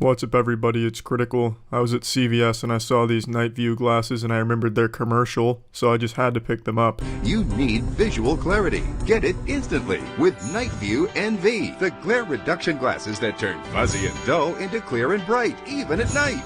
What's up everybody, it's Critical. I was at CVS and I saw these night view glasses and I remembered their commercial, so I just had to pick them up. You need visual clarity. Get it instantly with Night View NV, the glare reduction glasses that turn fuzzy and dull into clear and bright, even at night.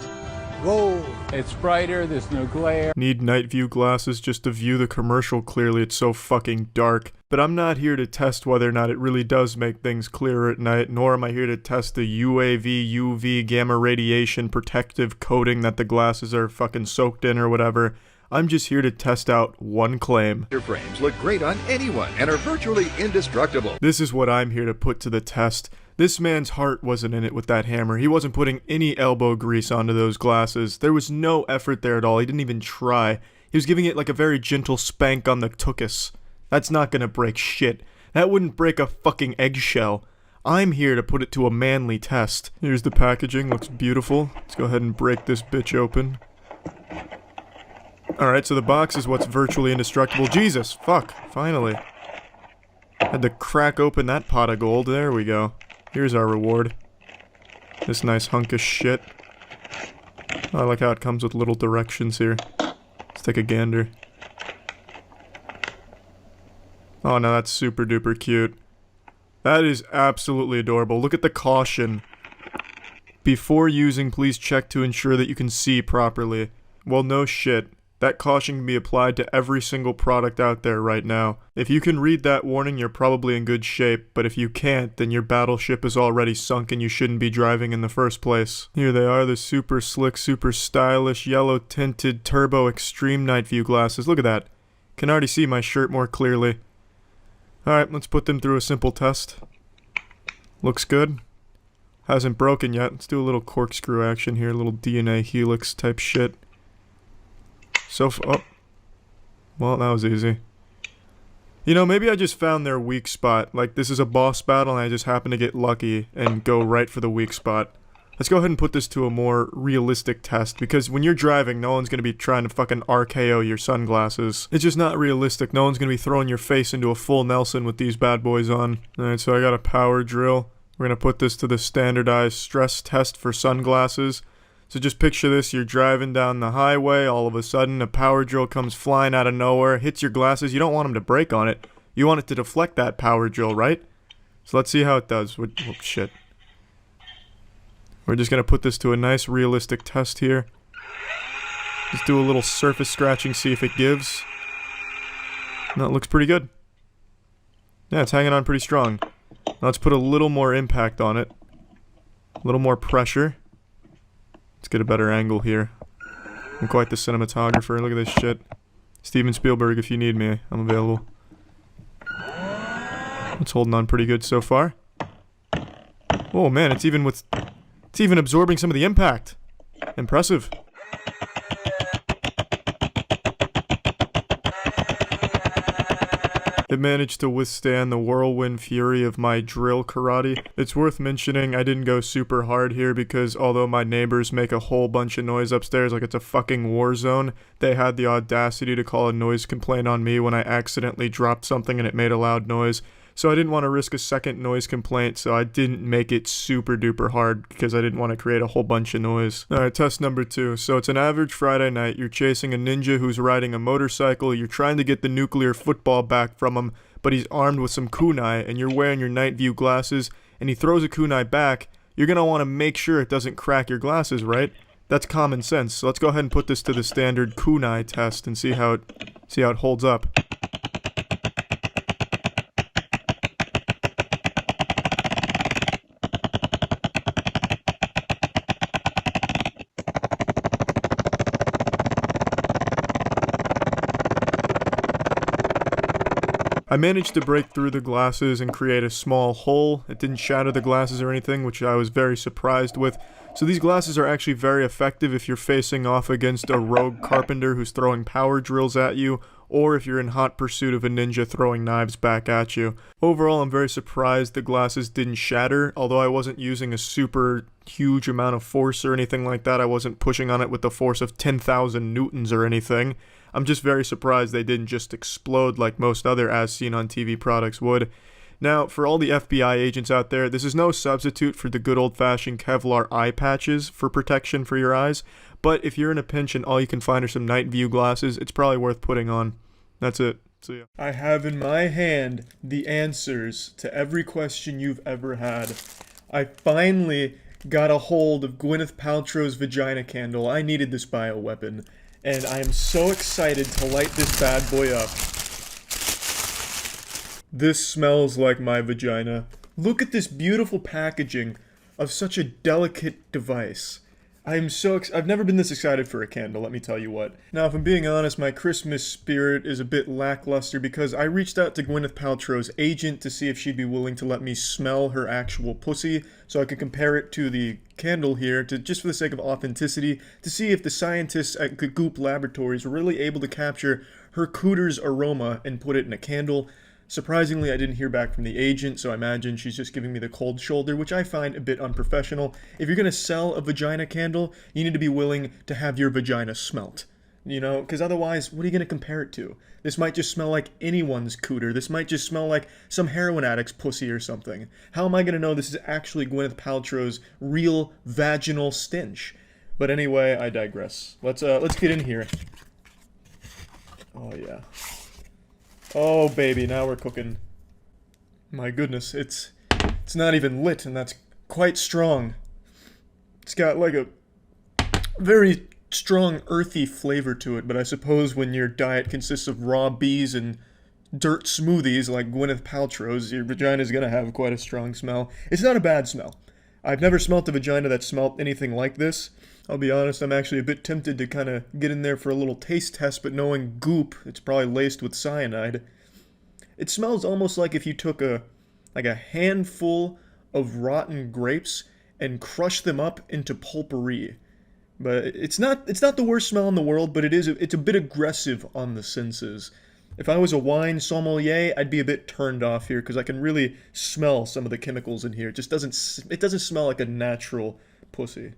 Whoa, it's brighter, there's no glare. Need night view glasses just to view the commercial clearly, it's so fucking dark. But I'm not here to test whether or not it really does make things clearer at night, nor am I here to test the UV gamma radiation protective coating that the glasses are fucking soaked in or whatever. I'm just here to test out one claim. Your frames look great on anyone and are virtually indestructible. This is what I'm here to put to the test. This man's heart wasn't in it with that hammer. He wasn't putting any elbow grease onto those glasses. There was no effort there at all. He didn't even try. He was giving it like a very gentle spank on the tuchus. That's not gonna break shit. That wouldn't break a fucking eggshell. I'm here to put it to a manly test. Here's the packaging, looks beautiful. Let's go ahead and break this bitch open. Alright, so the box is what's virtually indestructible. Jesus, fuck, finally. Had to crack open that pot of gold, there we go. Here's our reward. This nice hunk of shit. I like how it comes with little directions here. Let's take a gander. Oh no, that's super duper cute. That is absolutely adorable. Look at the caution. Before using, please check to ensure that you can see properly. Well, no shit. That caution can be applied to every single product out there right now. If you can read that warning, you're probably in good shape, but if you can't, then your battleship is already sunk and you shouldn't be driving in the first place. Here they are, the super slick, super stylish, yellow tinted turbo extreme night view glasses. Look at that. Can already see my shirt more clearly. Alright, let's put them through a simple test. Looks good. Hasn't broken yet. Let's do a little corkscrew action here, a little DNA helix type shit. Oh. Well, that was easy. You know, maybe I just found their weak spot. Like, this is a boss battle and I just happen to get lucky and go right for the weak spot. Let's go ahead and put this to a more realistic test, because when you're driving, no one's gonna be trying to fucking RKO your sunglasses. It's just not realistic. No one's gonna be throwing your face into a full Nelson with these bad boys on. Alright, so I got a power drill. We're gonna put this to the standardized stress test for sunglasses. So just picture this, you're driving down the highway, all of a sudden a power drill comes flying out of nowhere, hits your glasses. You don't want them to break on it. You want it to deflect that power drill, right? So let's see how it does. Oh, shit. We're just gonna put this to a nice realistic test here. Just do a little surface scratching, see if it gives. No, it looks pretty good. Yeah, it's hanging on pretty strong. Now let's put a little more impact on it. A little more pressure. Let's get a better angle here. I'm quite the cinematographer, look at this shit. Steven Spielberg, if you need me, I'm available. It's holding on pretty good so far. Oh man, it's even absorbing some of the impact. Impressive. It managed to withstand the whirlwind fury of my drill karate. It's worth mentioning I didn't go super hard here because although my neighbors make a whole bunch of noise upstairs like it's a fucking war zone, they had the audacity to call a noise complaint on me when I accidentally dropped something and it made a loud noise. So I didn't want to risk a second noise complaint, so I didn't make it super duper hard because I didn't want to create a whole bunch of noise. Alright, test number 2. So it's an average Friday night, you're chasing a ninja who's riding a motorcycle, you're trying to get the nuclear football back from him, but he's armed with some kunai, and you're wearing your night view glasses, and he throws a kunai back. You're gonna want to make sure it doesn't crack your glasses, right? That's common sense, so let's go ahead and put this to the standard kunai test and see how it holds up. I managed to break through the glasses and create a small hole. It didn't shatter the glasses or anything, which I was very surprised with. So these glasses are actually very effective if you're facing off against a rogue carpenter who's throwing power drills at you, or if you're in hot pursuit of a ninja throwing knives back at you. Overall, I'm very surprised the glasses didn't shatter, although I wasn't using a super huge amount of force or anything like that. I wasn't pushing on it with the force of 10,000 newtons or anything. I'm just very surprised they didn't just explode like most other as seen on TV products would. Now, for all the FBI agents out there, this is no substitute for the good old-fashioned Kevlar eye patches for protection for your eyes, but if you're in a pinch and all you can find are some night view glasses, it's probably worth putting on. That's it. See ya. I have in my hand the answers to every question you've ever had. I finally got a hold of Gwyneth Paltrow's vagina candle. I needed this bioweapon, and I am so excited to light this bad boy up. This smells like my vagina. Look at this beautiful packaging of such a delicate device. I've never been this excited for a candle, let me tell you what. Now, if I'm being honest, my Christmas spirit is a bit lackluster because I reached out to Gwyneth Paltrow's agent to see if she'd be willing to let me smell her actual pussy so I could compare it to the candle here, just for the sake of authenticity, to see if the scientists at Goop Laboratories were really able to capture her cooter's aroma and put it in a candle. Surprisingly, I didn't hear back from the agent, so I imagine she's just giving me the cold shoulder, which I find a bit unprofessional. If you're gonna sell a vagina candle, you need to be willing to have your vagina smelt. You know, because otherwise, what are you gonna compare it to? This might just smell like anyone's cooter. This might just smell like some heroin addict's pussy or something. How am I gonna know this is actually Gwyneth Paltrow's real vaginal stench? But anyway, I digress. Let's get in here. Oh yeah. Oh baby, now we're cooking. My goodness, it's not even lit, and that's quite strong. It's got like a very strong earthy flavor to it, but I suppose when your diet consists of raw bees and dirt smoothies like Gwyneth Paltrow's, your vagina's gonna have quite a strong smell. It's not a bad smell. I've never smelt a vagina that smelt anything like this. I'll be honest, I'm actually a bit tempted to kind of get in there for a little taste test, but knowing Goop, it's probably laced with cyanide. It smells almost like if you took a handful of rotten grapes and crushed them up into pulpery. But it's not the worst smell in the world, but it's a bit aggressive on the senses. If I was a wine sommelier, I'd be a bit turned off here because I can really smell some of the chemicals in here. It doesn't smell like a natural pussy.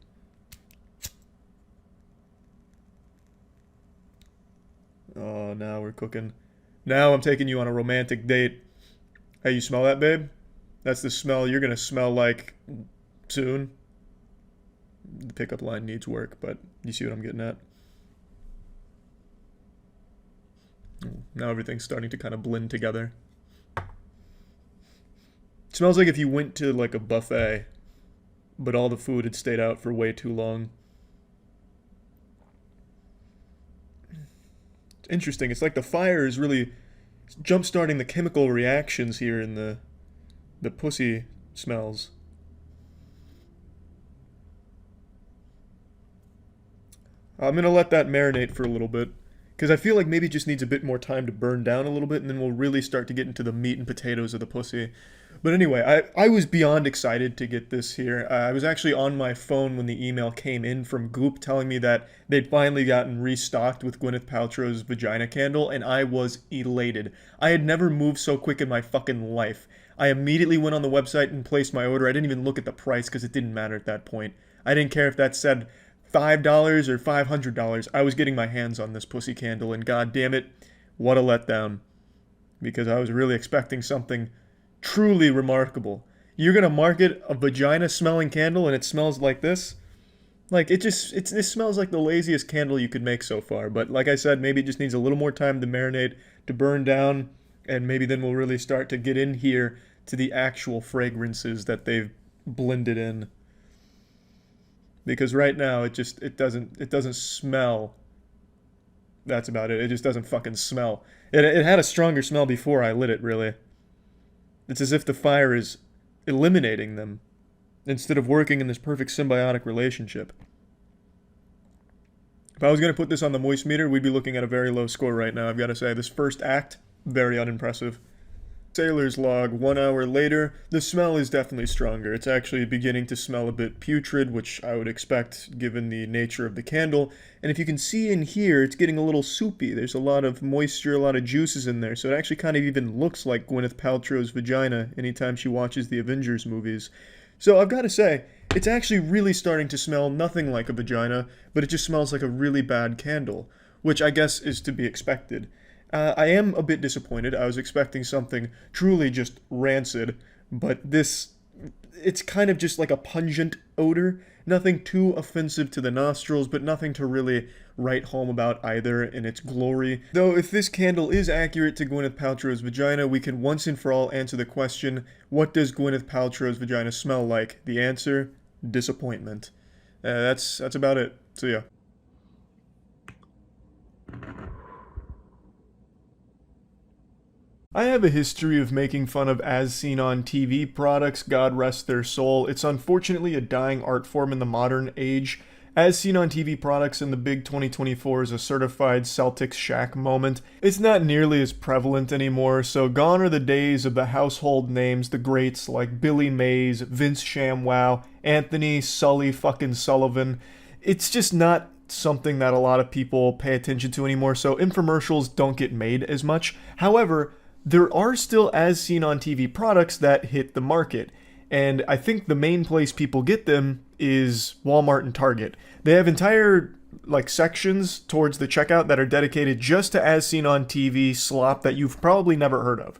Oh, now we're cooking. Now I'm taking you on a romantic date. Hey, you smell that, babe? That's the smell you're gonna smell like soon. The pickup line needs work, but you see what I'm getting at. Now everything's starting to kind of blend together. It smells like if you went to like a buffet, but all the food had stayed out for way too long. It's interesting. It's like the fire is really jump-starting the chemical reactions here in the pussy smells. I'm gonna let that marinate for a little bit, because I feel like maybe it just needs a bit more time to burn down a little bit, and then we'll really start to get into the meat and potatoes of the pussy. But anyway, I was beyond excited to get this here. I was actually on my phone when the email came in from Goop telling me that they'd finally gotten restocked with Gwyneth Paltrow's vagina candle, and I was elated. I had never moved so quick in my fucking life. I immediately went on the website and placed my order. I didn't even look at the price because it didn't matter at that point. I didn't care if that said $5 or $500. I was getting my hands on this pussy candle, and god damn it, what a letdown. Because I was really expecting something truly remarkable. You're gonna market a vagina-smelling candle and it smells like this? Like, this smells like the laziest candle you could make so far. But like I said, maybe it just needs a little more time to marinate, to burn down, and maybe then we'll really start to get in here to the actual fragrances that they've blended in. Because right now, it doesn't smell. That's about it. It just doesn't fucking smell. It had a stronger smell before I lit it, really. It's as if the fire is eliminating them, instead of working in this perfect symbiotic relationship. If I was going to put this on the moist meter, we'd be looking at a very low score right now, I've got to say. This first act, very unimpressive. Sailor's log, 1 hour later, the smell is definitely stronger. It's actually beginning to smell a bit putrid, which I would expect given the nature of the candle. And if you can see in here, it's getting a little soupy. There's a lot of moisture, a lot of juices in there, so it actually kind of even looks like Gwyneth Paltrow's vagina anytime she watches the Avengers movies. So I've got to say, it's actually really starting to smell nothing like a vagina, but it just smells like a really bad candle, which I guess is to be expected. I am a bit disappointed. I was expecting something truly just rancid, but it's kind of just like a pungent odor. Nothing too offensive to the nostrils, but nothing to really write home about either in its glory. Though if this candle is accurate to Gwyneth Paltrow's vagina, we can once and for all answer the question, what does Gwyneth Paltrow's vagina smell like? The answer, disappointment. That's about it. So yeah. I have a history of making fun of as seen on TV products, God rest their soul. It's unfortunately a dying art form in the modern age. As seen on TV products in the big 2024 is a certified Celtics Shaq moment. It's not nearly as prevalent anymore, so gone are the days of the household names, the greats like Billy Mays, Vince ShamWow, Anthony Sully fucking Sullivan. It's just not something that a lot of people pay attention to anymore, so infomercials don't get made as much. However, there are still as seen on TV products that hit the market, and I think the main place people get them is Walmart and Target. They have entire sections towards the checkout that are dedicated just to as seen on TV slop that you've probably never heard of.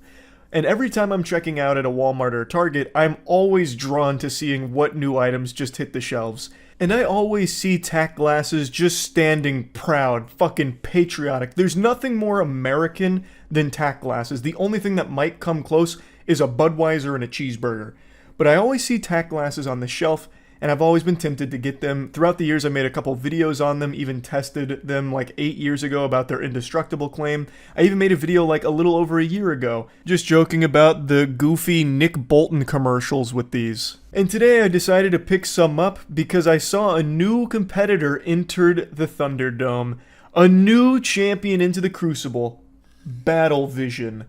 And every time I'm checking out at a Walmart or a Target, I'm always drawn to seeing what new items just hit the shelves. And I always see tack glasses just standing proud, fucking patriotic. There's nothing more American than tack glasses. The only thing that might come close is a Budweiser and a cheeseburger. But I always see tack glasses on the shelf, and I've always been tempted to get them. Throughout the years, I made a couple videos on them, even tested them 8 years ago about their Indestructible claim. I even made a video a little over a year ago, just joking about the goofy Nick Bolton commercials with these. And today I decided to pick some up because I saw a new competitor entered the Thunderdome. A new champion into the Crucible. Battle Vision.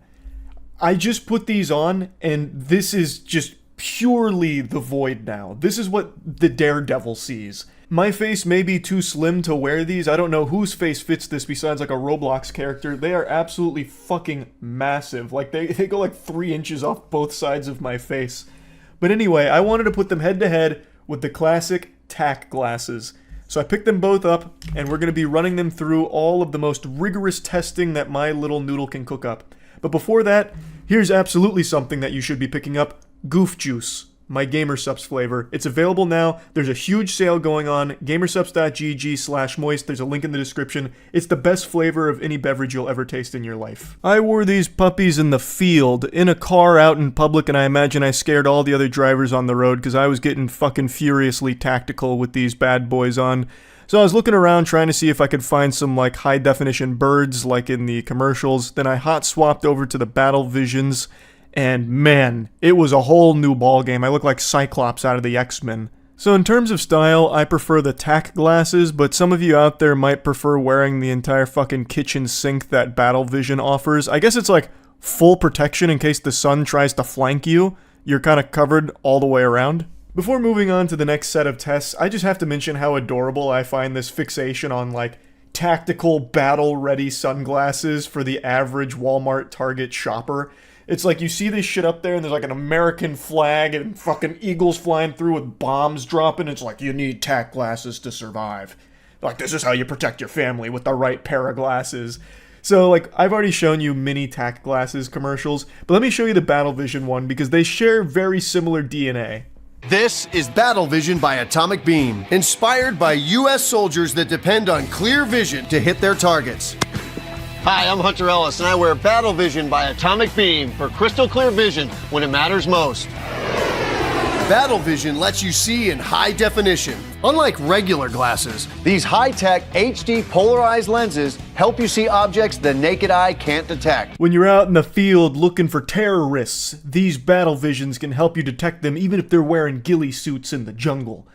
I just put these on, and this is just purely the void now. This is what the Daredevil sees. My face may be too slim to wear these. I don't know whose face fits this besides a Roblox character. They are absolutely fucking massive. They go 3 inches off both sides of my face. But anyway, I wanted to put them head to head with the classic tack glasses. So I picked them both up, and we're going to be running them through all of the most rigorous testing that my little noodle can cook up. But before that, here's absolutely something that you should be picking up. Goof Juice, my Gamersupps flavor. It's available now. There's a huge sale going on. Gamersupps.gg/moist. There's a link in the description. It's the best flavor of any beverage you'll ever taste in your life. I wore these puppies in the field, in a car out in public, and I imagine I scared all the other drivers on the road because I was getting fucking furiously tactical with these bad boys on. So I was looking around trying to see if I could find some high definition birds like in the commercials. Then I hot swapped over to the Battle Visions. And man, it was a whole new ballgame. I look like Cyclops out of the X-Men. So in terms of style, I prefer the tack glasses, but some of you out there might prefer wearing the entire fucking kitchen sink that Battle Vision offers. I guess it's full protection in case the sun tries to flank you. You're kind of covered all the way around. Before moving on to the next set of tests, I just have to mention how adorable I find this fixation on tactical battle-ready sunglasses for the average Walmart Target shopper. It's you see this shit up there and there's an American flag and fucking eagles flying through with bombs dropping. It's you need tack glasses to survive. This is how you protect your family with the right pair of glasses. So I've already shown you mini tack glasses commercials, but let me show you the Battle Vision one because they share very similar DNA. This is Battle Vision by Atomic Beam, inspired by U.S. soldiers that depend on clear vision to hit their targets. Hi, I'm Hunter Ellis, and I wear Battle Vision by Atomic Beam for crystal clear vision when it matters most. Battle Vision lets you see in high definition. Unlike regular glasses, these high-tech HD polarized lenses help you see objects the naked eye can't detect. When you're out in the field looking for terrorists, these Battle Visions can help you detect them even if they're wearing ghillie suits in the jungle.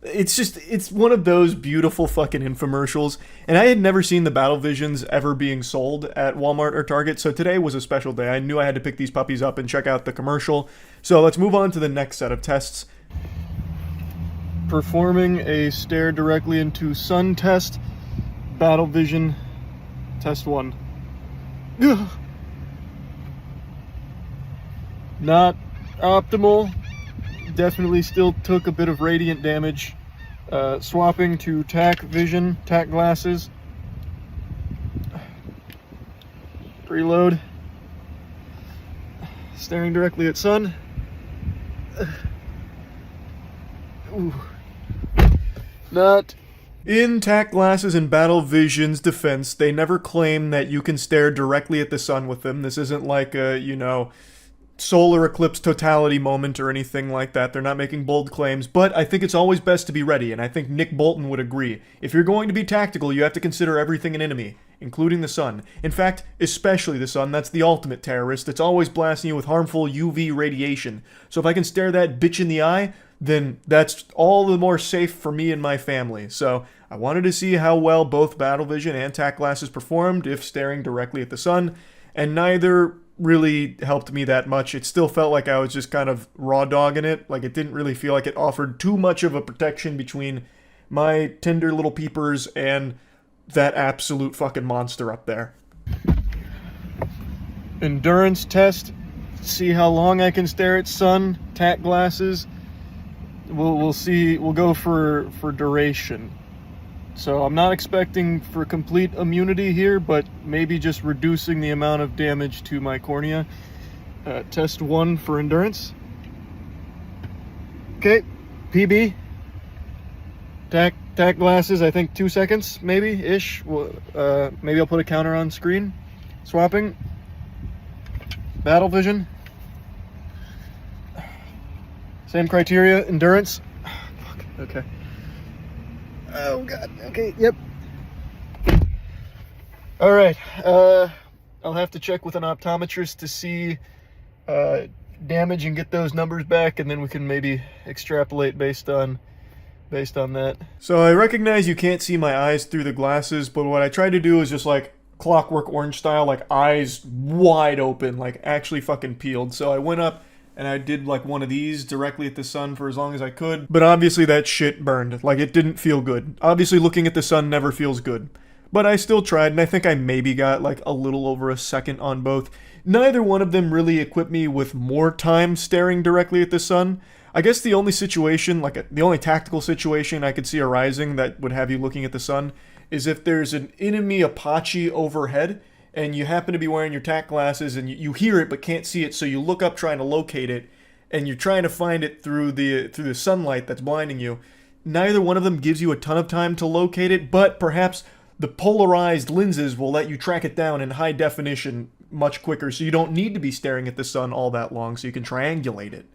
It's one of those beautiful fucking infomercials, and I had never seen the Battle Visions ever being sold at Walmart or Target, so today was a special day. I knew I had to pick these puppies up and check out the commercial. So let's move on to the next set of tests. Performing a stare directly into sun test. Battle Vision, test 1. Ugh. Not optimal. Definitely still took a bit of radiant damage. Swapping to tack vision, tack glasses. Preload. Staring directly at sun. Ooh. Not. In TAC Glasses and Battle Vision's defense, they never claim that you can stare directly at the sun with them. This isn't like a, you know, solar eclipse totality moment or anything like that. They're not making bold claims, but I think it's always best to be ready, and I think Nick Bolton would agree. If you're going to be tactical, you have to consider everything an enemy, including the sun. In fact, especially the sun. That's the ultimate terrorist. It's always blasting you with harmful UV radiation. So if I can stare that bitch in the eye, then that's all the more safe for me and my family. So I wanted to see how well both Battle Vision and TAC Glasses performed if staring directly at the sun, and neither really helped me that much. It still felt like I was just kind of raw dogging it. Like, it didn't really feel like it offered too much of a protection between my tender little peepers and that absolute fucking monster up there. Endurance test. See how long I can stare at sun. TAC Glasses. We'll see. We'll go for duration. So I'm not expecting for complete immunity here, but maybe just reducing the amount of damage to my cornea. Test 1 for endurance. Okay, PB. TAC Glasses, I think 2 seconds, maybe-ish. Maybe I'll put a counter on screen. Swapping. Battle Vision. Same criteria, endurance. Fuck, okay. Oh god, okay, yep. Alright, I'll have to check with an optometrist to see damage and get those numbers back, and then we can maybe extrapolate based on that. So I recognize you can't see my eyes through the glasses, but what I tried to do is just like Clockwork Orange style, like eyes wide open, like actually fucking peeled. So I went up and I did like one of these directly at the sun for as long as I could. But obviously that shit burned. Like, it didn't feel good. Obviously looking at the sun never feels good. But I still tried, and I think I maybe got like a little over a second on both. Neither one of them really equipped me with more time staring directly at the sun. I guess the only situation, like the only tactical situation I could see arising that would have you looking at the sun is if there's an enemy Apache overhead, and you happen to be wearing your TAC glasses, and you hear it but can't see it, so you look up trying to locate it, and you're trying to find it through the sunlight that's blinding you. Neither one of them gives you a ton of time to locate it, but perhaps the polarized lenses will let you track it down in high definition much quicker, so you don't need to be staring at the sun all that long, so you can triangulate it.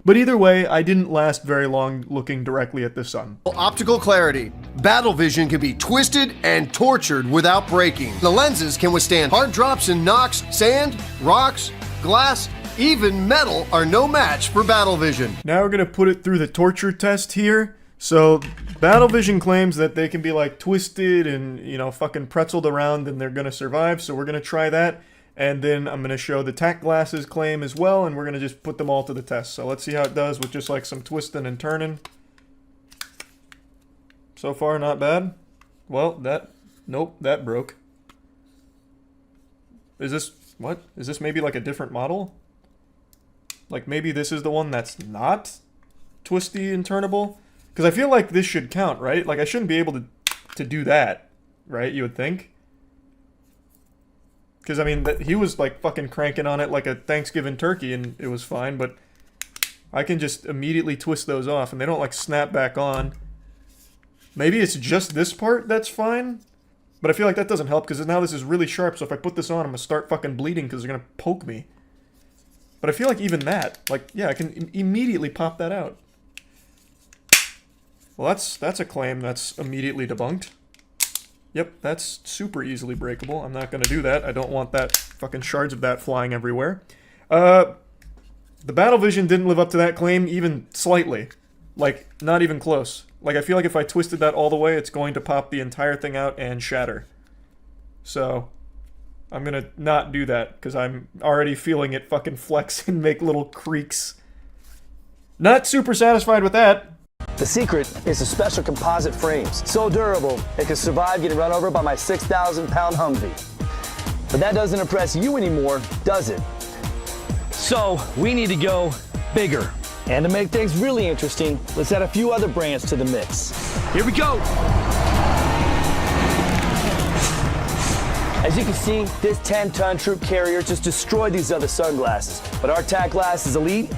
But either way, I didn't last very long looking directly at the sun. Optical clarity. Battle Vision can be twisted and tortured without breaking. The lenses can withstand hard drops and knocks. Sand, rocks, glass, even metal are no match for Battle Vision. Now we're gonna put it through the torture test here. So Battle Vision claims that they can be like twisted and, you know, fucking pretzeled around and they're gonna survive, so we're gonna try that. And then I'm going to show the TAC Glasses claim as well, and we're going to just put them all to the test. So let's see how it does with just like some twisting and turning. So far, not bad. Well, nope, that broke. Is this, what? Is this maybe like a different model? Like maybe this is the one that's not twisty and turnable? Because I feel like this should count, right? Like I shouldn't be able to do that, right? You would think. Because, I mean, he was, like, fucking cranking on it like a Thanksgiving turkey, and it was fine, but I can just immediately twist those off, and they don't, like, snap back on. Maybe it's just this part that's fine, but I feel like that doesn't help, because now this is really sharp, so if I put this on, I'm gonna start fucking bleeding, because they're gonna poke me. But I feel like even that, like, yeah, I can immediately pop that out. Well, that's a claim that's immediately debunked. Yep, that's super easily breakable. I'm not going to do that. I don't want that fucking shards of that flying everywhere. The Battle Vision didn't live up to that claim even slightly. Like, not even close. Like, I feel like if I twisted that all the way, it's going to pop the entire thing out and shatter. So, I'm going to not do that, because I'm already feeling it fucking flex and make little creaks. Not super satisfied with that. The secret is the special composite frames. So durable, it can survive getting run over by my 6,000-pound Humvee. But that doesn't impress you anymore, does it? So, we need to go bigger. And to make things really interesting, let's add a few other brands to the mix. Here we go! As you can see, this 10-ton troop carrier just destroyed these other sunglasses. But our tack glass is elite,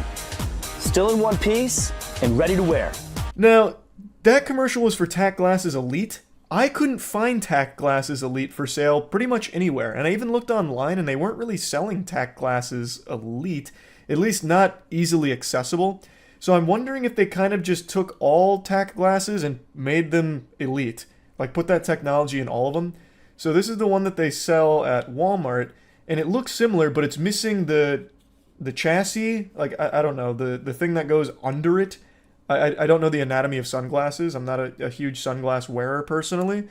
still in one piece, and ready to wear. Now, that commercial was for Tack Glasses Elite. I couldn't find Tack Glasses Elite for sale pretty much anywhere, and I even looked online and they weren't really selling Tack Glasses Elite, at least not easily accessible. So I'm wondering if they kind of just took all Tack Glasses and made them Elite, like put that technology in all of them. So this is the one that they sell at Walmart, and it looks similar, but it's missing the chassis, like, I don't know, the thing that goes under it. I don't know the anatomy of sunglasses. I'm not a huge sunglass wearer personally.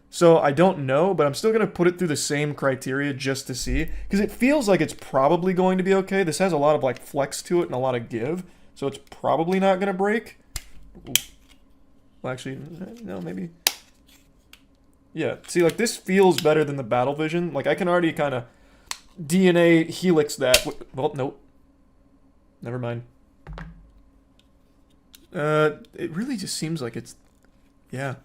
So I don't know, but I'm still going to put it through the same criteria just to see. Because it feels like it's probably going to be okay. This has a lot of like flex to it and a lot of give. So it's probably not going to break. Ooh. Well, actually, no, maybe. Yeah, see, like this feels better than the Battle Vision. Like I can already kind of DNA helix that. Well, nope. Never mind. It really just seems like it's, yeah.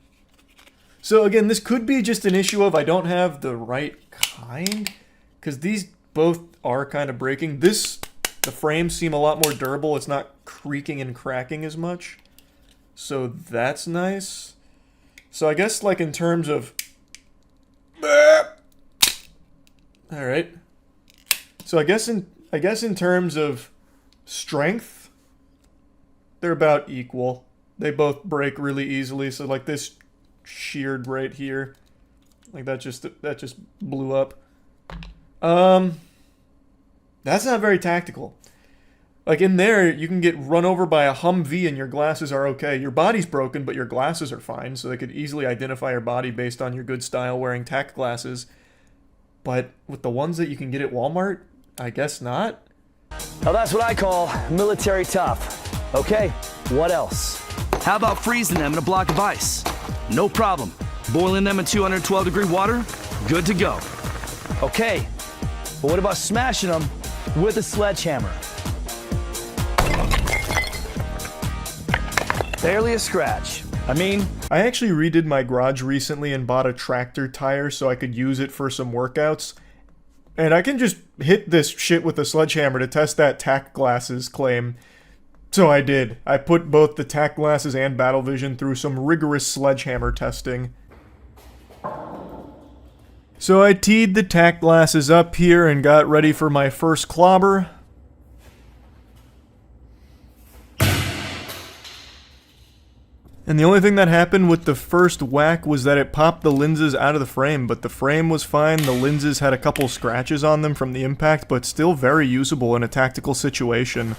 So again, this could be just an issue of I don't have the right kind, because these both are kind of breaking. The frames seem a lot more durable. It's not creaking and cracking as much. So that's nice. So I guess like in terms of, alright. So I guess in terms of strength, they're about equal. They both break really easily. So like this sheared right here, like that just blew up. That's not very tactical. Like in there, you can get run over by a Humvee and your glasses are okay. Your body's broken, but your glasses are fine. So they could easily identify your body based on your good style wearing tack glasses. But with the ones that you can get at Walmart, I guess not. Now that's what I call military tough. Okay, what else? How about freezing them in a block of ice? No problem. Boiling them in 212-degree water? Good to go. Okay, but what about smashing them with a sledgehammer? Barely a scratch. I actually redid my garage recently and bought a tractor tire so I could use it for some workouts. And I can just hit this shit with a sledgehammer to test that tack glasses claim. So I did. I put both the tack glasses and Battle Vision through some rigorous sledgehammer testing. So I teed the tack glasses up here and got ready for my first clobber. And the only thing that happened with the first whack was that it popped the lenses out of the frame, but the frame was fine. The lenses had a couple scratches on them from the impact, but still very usable in a tactical situation.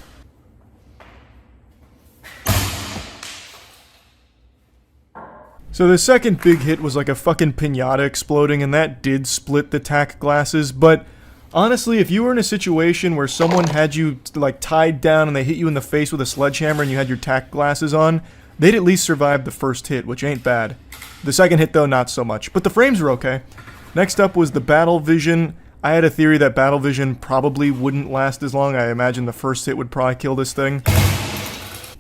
So the second big hit was like a fucking piñata exploding, and that did split the tack glasses, but honestly, if you were in a situation where someone had you like tied down and they hit you in the face with a sledgehammer and you had your tack glasses on, they'd at least survive the first hit, which ain't bad. The second hit though, not so much, but the frames were okay. Next up was the Battle Vision. I had a theory that Battle Vision probably wouldn't last as long. I imagine the first hit would probably kill this thing.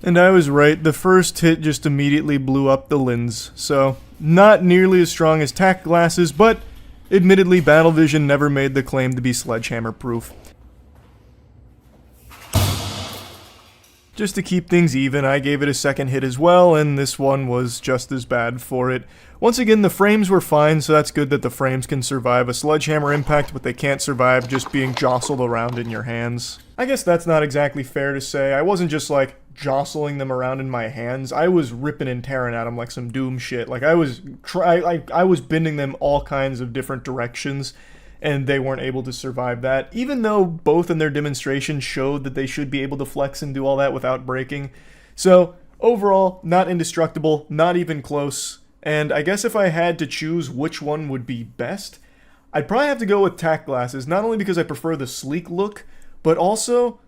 And I was right, the first hit just immediately blew up the lens, so not nearly as strong as tack glasses, but admittedly Battle Vision never made the claim to be sledgehammer proof. Just to keep things even, I gave it a second hit as well, and this one was just as bad for it. Once again, the frames were fine, so that's good that the frames can survive a sledgehammer impact, but they can't survive just being jostled around in your hands. I guess that's not exactly fair to say. I wasn't just like jostling them around in my hands. I was ripping and tearing at them like some Doom shit. Like I was bending them all kinds of different directions, and they weren't able to survive that, even though both in their demonstration showed that they should be able to flex and do all that without breaking. So overall, not indestructible, not even close. And I guess if I had to choose which one would be best, I'd probably have to go with tack glasses, not only because I prefer the sleek look, but also,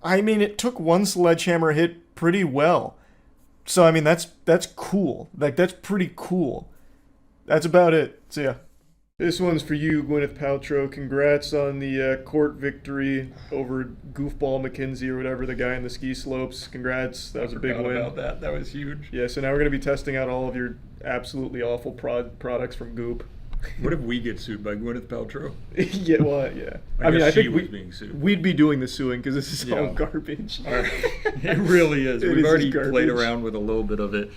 I mean, it took one sledgehammer hit pretty well. So, I mean, that's cool. Like, that's pretty cool. That's about it. So, yeah. This one's for you, Gwyneth Paltrow. Congrats on the court victory over Goofball McKenzie or whatever, the guy in the ski slopes. Congrats. That was a big win. About that. That was huge. Yeah, so now we're going to be testing out all of your absolutely awful products from Goop. What if we get sued by Gwyneth Paltrow? Yeah, well, yeah. I mean, guess I think she was being sued. we'd be doing the suing because this is all Yeah. garbage. All right. It really is. It We've is already garbage. played around with a little bit of it.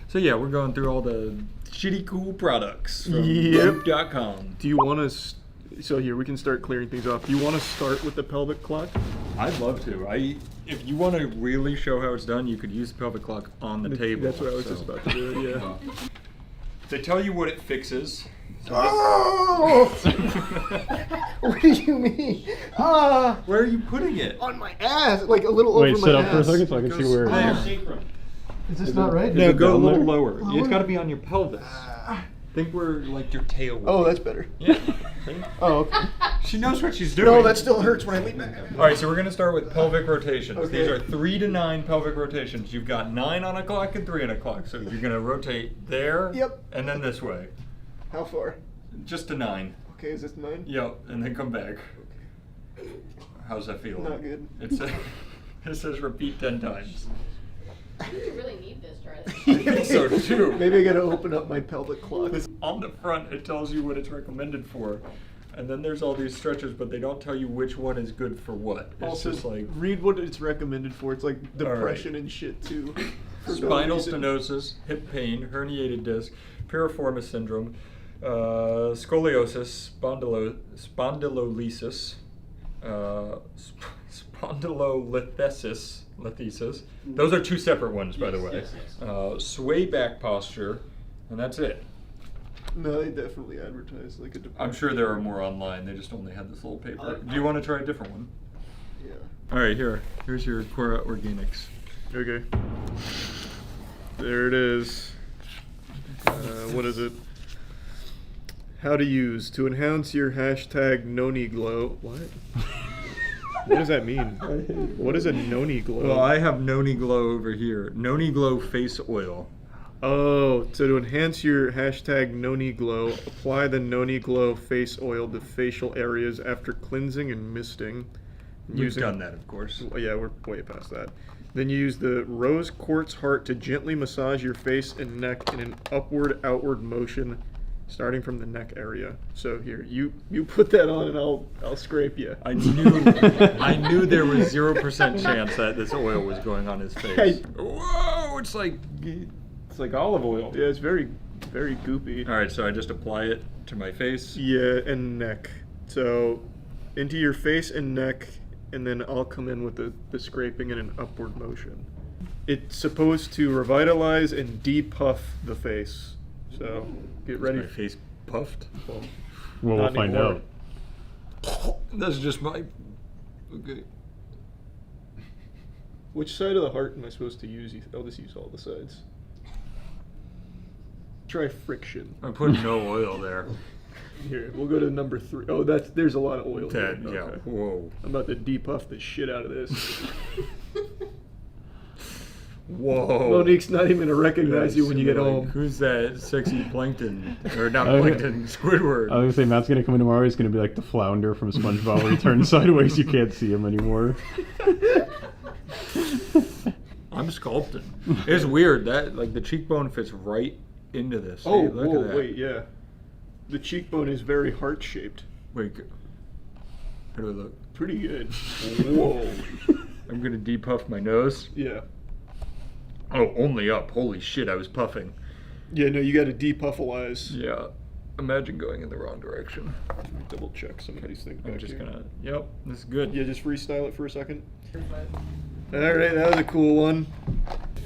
So yeah, we're going through all the shitty cool products from Yep. Goop.com. Do you want us? So here we can start clearing things off. Do you want to start with the pelvic clock? I'd love to. If you want to really show how it's done, you could use the pelvic clock on the table. That's what I was just about to do. Yeah. They tell you what it fixes. Oh! What do you mean? Where are you putting it? On my ass, like a little Wait, over sit my up for a ass. second so I can see where. There. Is this not right? No, go a down little there? lower. It's got to be on your pelvis. Think where like your tail would Oh, be. that's better. Yeah. See? Oh, okay. She knows what she's doing. No, that still hurts when I lean back. All right, so we're going to start with pelvic rotations. Okay. These are 3 to 9 pelvic rotations. You've got 9 on a clock and 3 on a clock. So you're going to rotate there Yep. and then this way. How far? Just to 9. Okay, is this 9? Yep, and then come back. How's that feel? Not good. It says repeat 10 times. I think you really need this, Charlie. I think so too. Maybe I gotta open up my pelvic clock. On the front, it tells you what it's recommended for. And then there's all these stretches, but they don't tell you which one is good for what. It's Also, just like read what it's recommended for. It's like depression and shit too. For no spinal reason. stenosis, hip pain, herniated disc, piriformis syndrome, scoliosis, spondylolisthesis, spondylolisthesis. Those are 2 separate ones, by the way. Sway back posture, and that's it. No, they definitely advertise like a depression. I'm sure there are more online. They just only had this little paper. Do you want to try a different one? Yeah. All right, here's your Cora Organics. Okay. There it is. What is it? How to use to enhance your hashtag Noni Glow. What? What does that mean? What is a Noni Glow? Well, I have Noni Glow over here. Noni Glow face oil. Oh, so to enhance your hashtag Noni Glow, apply the Noni Glow face oil to facial areas after cleansing and misting. You've done that, of course. Well, yeah, we're way past that. Then you use the rose quartz heart to gently massage your face and neck in an upward-outward motion, starting from the neck area. So here, you put that on, and I'll scrape you. I knew there was 0% chance that this oil was going on his face. Whoa! It's like olive oil. Yeah, it's very, very goopy. All right, so I just apply it to my face. Yeah, and neck. So into your face and neck, and then I'll come in with the scraping in an upward motion. It's supposed to revitalize and depuff the face. So get Is ready. my face puffed? Well, Well, we'll not find anymore. out. That's just my. Okay. Which side of the heart am I supposed to use? I'll just use all the sides. Try friction. I put no oil there. Here, we'll go to number 3. Oh, there's a lot of oil. That, there. yeah. Okay. Whoa. I'm about to depuff the shit out of this. Whoa. Monique's not even gonna recognize you when you get Like, home. Who's that sexy plankton? Or not Okay. plankton, Squidward. I was gonna say Matt's gonna come in tomorrow. He's gonna be like the flounder from SpongeBob, where he turns sideways, you can't see him anymore. I'm sculpting. It's weird that like the cheekbone fits right into this. Oh, Hey, look whoa, at that. wait, yeah. The cheekbone is very heart-shaped. Wait. How do I look? Pretty good. Whoa. I'm gonna depuff my nose. Yeah. Oh, only up. Holy shit, I was puffing. Yeah, no, you gotta depuffalize. Yeah. Imagine going in the wrong direction. Let me double check some of these things back I'm just here. gonna. Yep, this is good. Yeah, just freestyle it for a second. Alright, that was a cool one.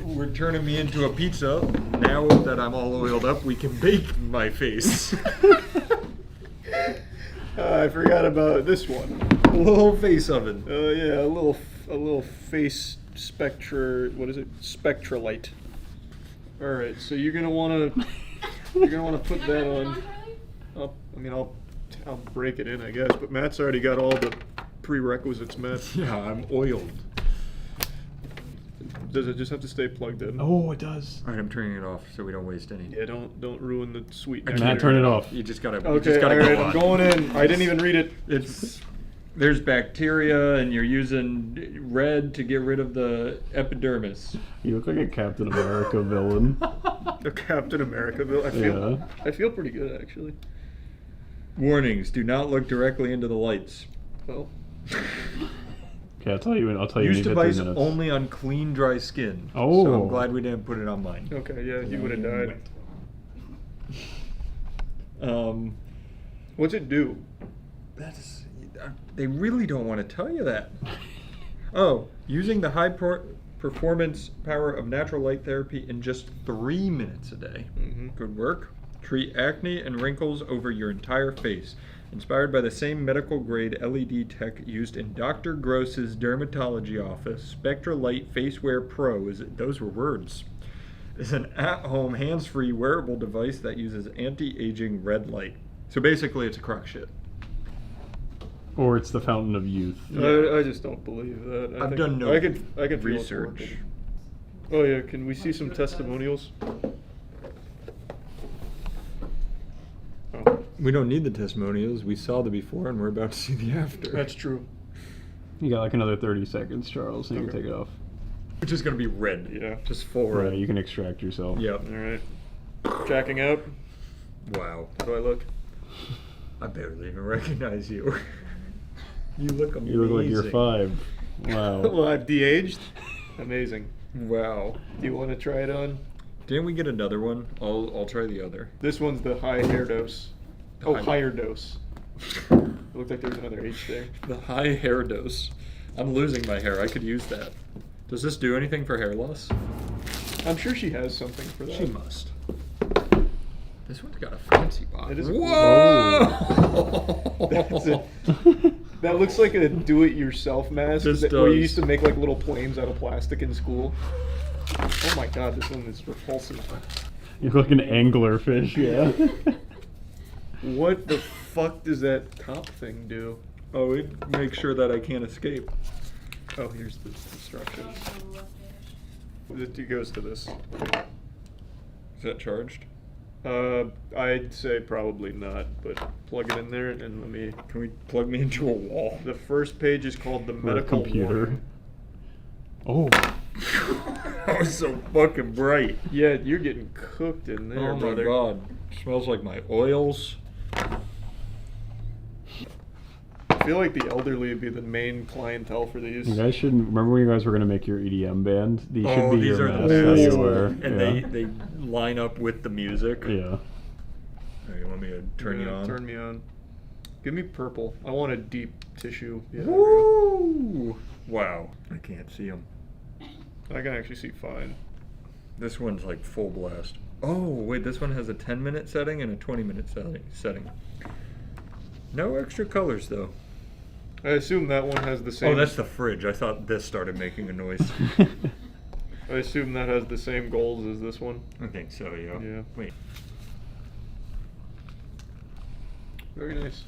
We're turning me into a pizza. Now that I'm all oiled up, we can bake my face. I forgot about this one. A little face oven. Yeah, a little face what is it? Spectralite. Alright, so you're gonna wanna put that on. I'll break it in, I guess, but Matt's already got all the prerequisites met. Yeah, I'm oiled. Does it just have to stay plugged in? Oh, it does. All right, I'm turning it off so we don't waste any. Yeah, don't ruin the sweet. Matt, turn it off. You just gotta. you Okay, just gotta alright, go I'm on. going in. I didn't even read it. There's bacteria, and you're using red to get rid of the epidermis. You look like a Captain America villain. The Captain America bill. I feel pretty good actually. Warnings: do not look directly into the lights. Well, Okay, I'll tell you. Use Use when you device minutes. only on clean, dry skin. Oh. So I'm glad we didn't put it on mine. okay, yeah, you would have died. What's it do? That's. They really don't want to tell you that. Oh, using the high performance power of natural light therapy in just 3 minutes a day. Good work. Treat acne and wrinkles over your entire face. Inspired by the same medical grade LED tech used in Dr. Gross's dermatology office, Spectra Light Facewear Pro those were words. Is an at-home hands-free wearable device that uses anti-aging red light. So basically, it's a crock shit. Or it's the fountain of youth. I just don't believe that. I've done no I can feel it research. working. Oh yeah, can we see some testimonials? Oh, We don't need the testimonials. We saw the before, and we're about to see the after. that's true. You got like another 30 seconds, Charles, and you can Okay. take it off. Which is going to be red. Yeah. Just full Right, red. you can extract yourself. Yep. All right. Jacking out. Wow. How do I look? I barely even recognize you. You look amazing. You look like you're 5. Wow. Well, I've de-aged. Amazing. Wow. Do you want to try it on? Didn't we get another one? I'll try the other. This one's the high hair dose. High- Higher dose. It looked like there was another H there. The high hair dose. I'm losing my hair. I could use that. Does this do anything for hair loss? I'm sure she has something for that. She must. This one's got a fancy box. It is a cool Whoa! That's it. That looks like a do-it-yourself mask This where you does. used to make like little planes out of plastic in school. Oh my god, this one is repulsive. You look like an angler fish, yeah. What the fuck does that top thing do? Oh, it makes sure that I can't escape. Oh, here's the instructions. It goes to this. Is that charged? I'd say probably not, but plug it in there and let me. Can we plug me into a wall? The first page is called the Or a medical computer. warning. Oh. That was so fucking bright. Yeah, you're getting cooked in there, Oh my brother. god. Smells like my oils. I feel like the elderly would be the main clientele for these. You guys shouldn't remember when you guys were gonna make your EDM band. These should be these your are masks the that best. you wear. And yeah. they line up with the music. Yeah. Right, you want me to turn you on? Turn me on. Give me purple. I want a deep tissue. Yeah, there we Woo! Wow. I can't see them. go. I can actually see fine. This one's like full blast. Oh, wait, this one has a 10-minute setting and a 20-minute setting. No extra colors, though. I assume that one has the same. Oh, that's the fridge. I thought this started making a noise. I assume that has the same goals as this one. I think so, yeah. Yeah. Wait. Very nice.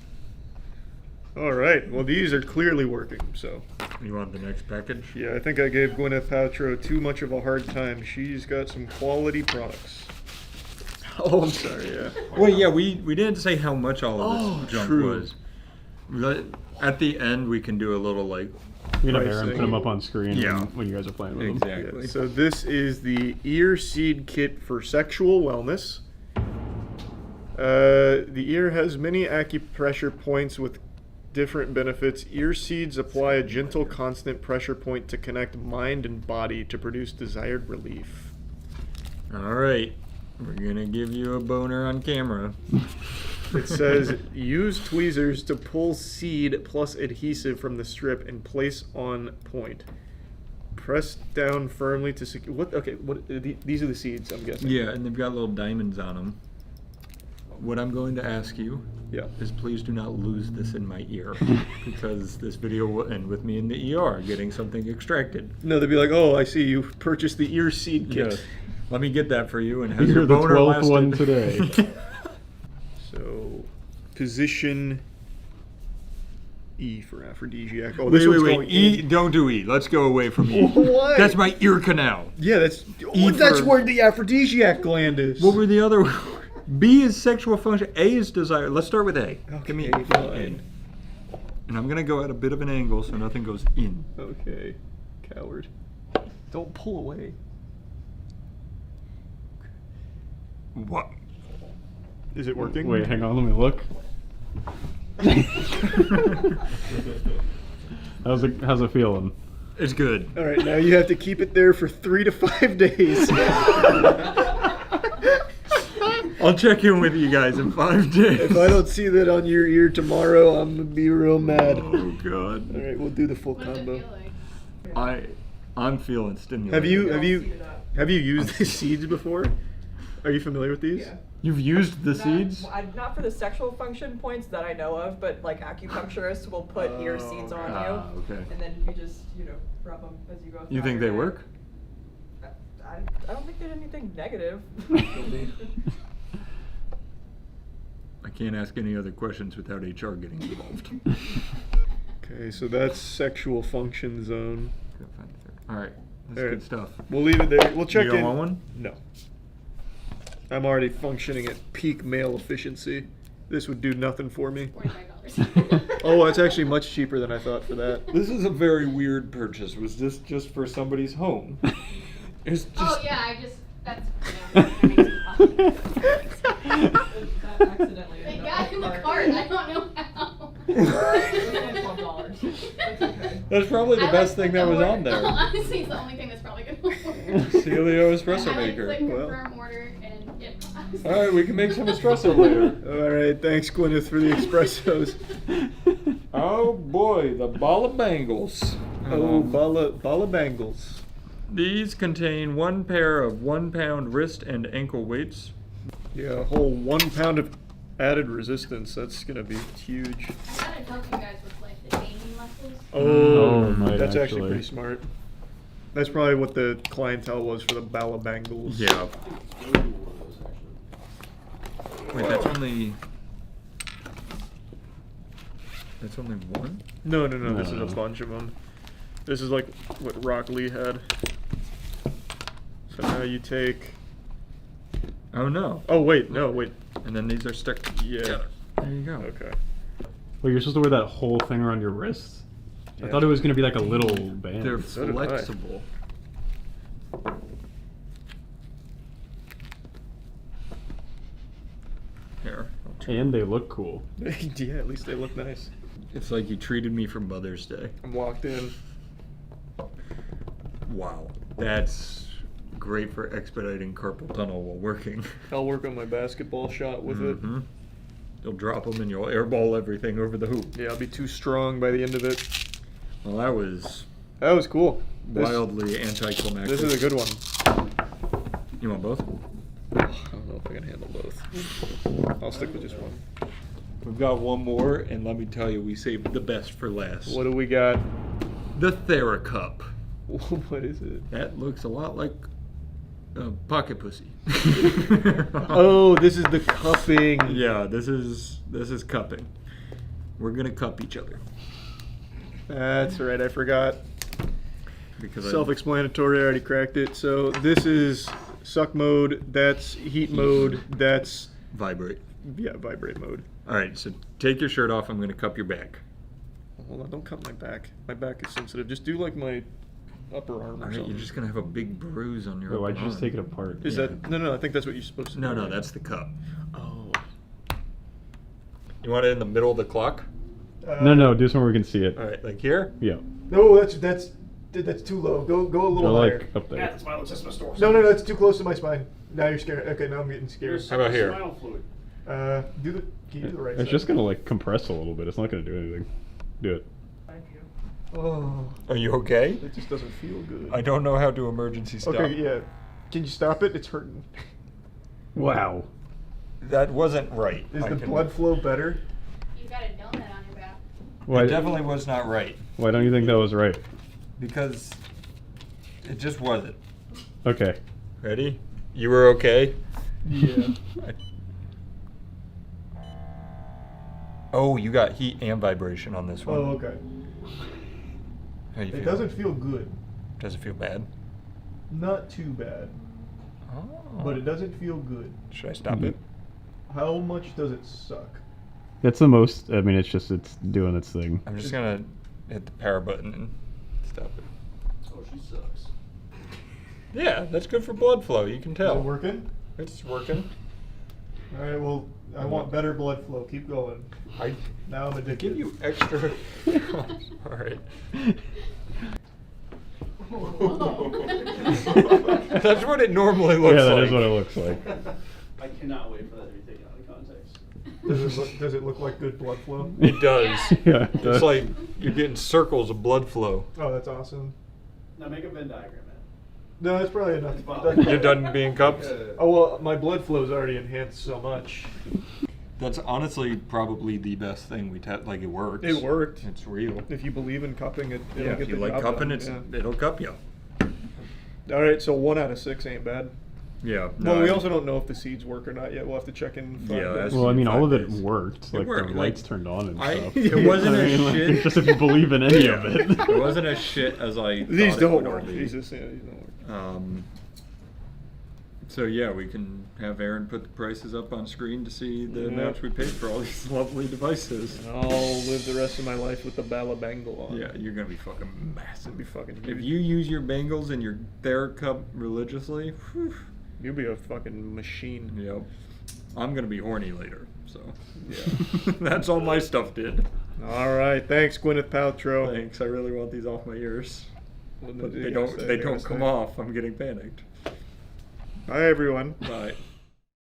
All right. Well, these are clearly working. So. You want the next package? Yeah, I think I gave Gwyneth Paltrow too much of a hard time. She's got some quality products. Oh, I'm sorry. Yeah. Well, yeah, we didn't say how much all of this junk true. was. At the end, we can do a little like. You can have Aaron Pricing. put them up on screen Yeah. when you guys are playing with them. Exactly. Yeah, so this is the ear seed kit for sexual wellness. The ear has many acupressure points with different benefits. Ear seeds apply a gentle, constant pressure point to connect mind and body to produce desired relief. All right, we're gonna give you a boner on camera. It says, use tweezers to pull seed plus adhesive from the strip and place on point. Press down firmly to secure. What? Okay. What? These are the seeds, I'm guessing. Yeah, and they've got little diamonds on them. What I'm going to ask you Yeah. is please do not lose this in my ear because this video will end with me in the ER getting something extracted. No, they'd be like, oh, I see you purchased the ear seed kit. Yes. Let me get that for you. And has You're your the boner 12th lasted? one today. So, position E for aphrodisiac. Oh, this Wait, one's wait, going E, in. don't do E. Let's go away from E. Why? That's my ear canal. Yeah, that's E that's for- where the aphrodisiac gland is. What were the other? B is sexual function. A is desire. Let's start with A. Give me Okay, fine. in. And I'm gonna go at a bit of an angle so nothing goes in. Okay, coward. Don't pull away. What? Is it working? Wait, hang on, let me look. How's it feeling? It's good. All right, now you have to keep it there for 3 to 5 days. I'll check in with you guys in 5 days. If I don't see that on your ear tomorrow, I'm gonna be real mad. Oh god. All right, we'll do the full What does it combo. feel like? I'm feeling stimulated. Have you used these seeds before? Are you familiar with these? Yeah. You've used the seeds? Not for the sexual function points that I know of, but like acupuncturists will put ear seeds on you, Okay. and then you just rub them as you go through. You think they work? I don't think they did anything negative. I can't ask any other questions without HR getting involved. Okay, so that's sexual function zone. All right, that's All right. good stuff. We'll leave it there. We'll check You don't in. want one? No. I'm already functioning at peak male efficiency. This would do nothing for me. $45. Oh, it's actually much cheaper than I thought for that. This is a very weird purchase. Was this just for somebody's home? It's just... Oh yeah, that's that makes me Accidentally. They got in the cart. I don't know how. $12. That's okay. That's probably the I best like thing put that the was order- on there. Honestly, it's the only thing that's probably gonna work. Celio espresso I like maker. click Well. confirm order and it. All right, we can make some espresso later. All right, thanks, Gwyneth, for the espressos. Oh boy, the ball of bangles. Oh, balla bangles. These contain 1 pair of 1 pound wrist and ankle weights. Yeah, a whole 1 pound of added resistance. That's gonna be huge. I thought I'd help you guys with like the gaming muscles. Oh, might that's actually actually. pretty smart. That's probably what the clientele was for the balla bangles. Yeah. Wait, that's only one? No, this is a No. bunch of them. This is like what Rock Lee had. So now you take. Oh no. Oh wait, no wait. And then these are stuck Yeah. together. There you go. Okay. Well, you're supposed to wear that whole thing around your wrist? I Yeah. thought it was going to be like a little band. They're So did I. flexible. Here. I'll try. And they look cool. Yeah, at least they look nice. It's like you treated me for Mother's Day. I'm locked in. Wow. That's great for expediting carpal tunnel while working. I'll work on my basketball shot with it. Mhm. You'll drop them and you'll airball everything over the hoop. Yeah, I'll be too strong by the end of it. Well, that was That was cool. wildly anticlimactic. This is a good one. You want both? I don't know if I can handle both. I'll stick with just one. We've got one more, and let me tell you, we saved the best for last. What do we got? The TheraCup. What is it? That looks a lot like pocket pussy. Oh, this is the cupping. Yeah, this is cupping. We're gonna cup each other. That's right, I forgot. Because Self-explanatory, I already cracked it. So this is suck mode, that's heat mode, that's, vibrate. yeah, vibrate mode. Alright, so take your shirt off. I'm gonna cup your back. Hold on, don't cut my back. My back is sensitive. Just do like my upper arm or Alright, something. you're just gonna have a big bruise on your Oh, why'd upper you just arm. take it apart? Is Yeah. that, no, I think that's what you're supposed to do. No, that's the cup. Oh. You want it in the middle of the clock? No, do somewhere we can see it. Alright, like here? Yeah. No, that's too low. Go a Go little higher. like up there. That's why it's just my store. No, that's too close to my spine. Now you're scared. Okay, now I'm getting scared. How about here? Smile fluid. Can you do the right It's side? just going to like compress a little bit. It's not going to do anything. Do it. Thank you. Oh, Are you okay? it just doesn't feel good. I don't know how to emergency stop. Okay, yeah. Can you stop it? It's hurting. Wow. That wasn't right. Is I the can- blood flow better? You got a donut on your back. Why, It definitely was not right. why don't you think that was right? Because it just wasn't. Okay. Ready? You were okay? Yeah. Oh, you got heat and vibration on this one. Oh, okay. How you It feel? doesn't feel good. Does it feel bad? Not too bad, Oh. but it doesn't feel good. Should I stop it? How much does it suck? That's the most, I mean, it's doing its thing. I'm just gonna hit the power button and stop it. Oh, she sucks. Yeah, that's good for blood flow. You can Is tell. it working? It's working. All right, well, I want better blood flow. Keep going. Now I'm addicted. Give you extra. All right. That's what it normally looks like. Yeah, that is what it looks like. I cannot wait for that to be taken out of context. Does it look like good blood flow? It does. Yeah, it does. It's like you're getting circles of blood flow. Oh, that's awesome. Now make a Venn diagram, man. No, that's probably enough. You're done being cupped? Oh, well, my blood flow is already enhanced so much. That's honestly probably the best thing like it works. It worked. It's real. If you believe in cupping, it'll Yeah, get if you the like job cupping, done. it'll cup you. All right, so 1 out of 6 ain't bad. Yeah. Well, we also don't know if the seeds work or not yet. We'll have to check in. Well, I mean, all of it worked. Like worked, the lights turned on and stuff. It wasn't a shit. Just if you believe in any of it. It wasn't as shit as I. These thought don't it would work. be. Jesus, yeah, these don't work. So yeah, we can have Aaron put the prices up on screen to see the amounts we paid for all these lovely devices. And I'll live the rest of my life with the Bala Bangle on. Yeah, you're gonna be fucking massive. It'll be fucking huge. If you use your bangles and your TheraCup religiously, whew, You'll be a fucking machine. yep. I'm gonna be horny later, so Yeah. that's all my stuff did. All right, thanks, Gwyneth Paltrow. Thanks. I really want these off my ears, What but did they you don't. say? They You don't gotta come say. off. I'm getting panicked. Bye, everyone. Bye.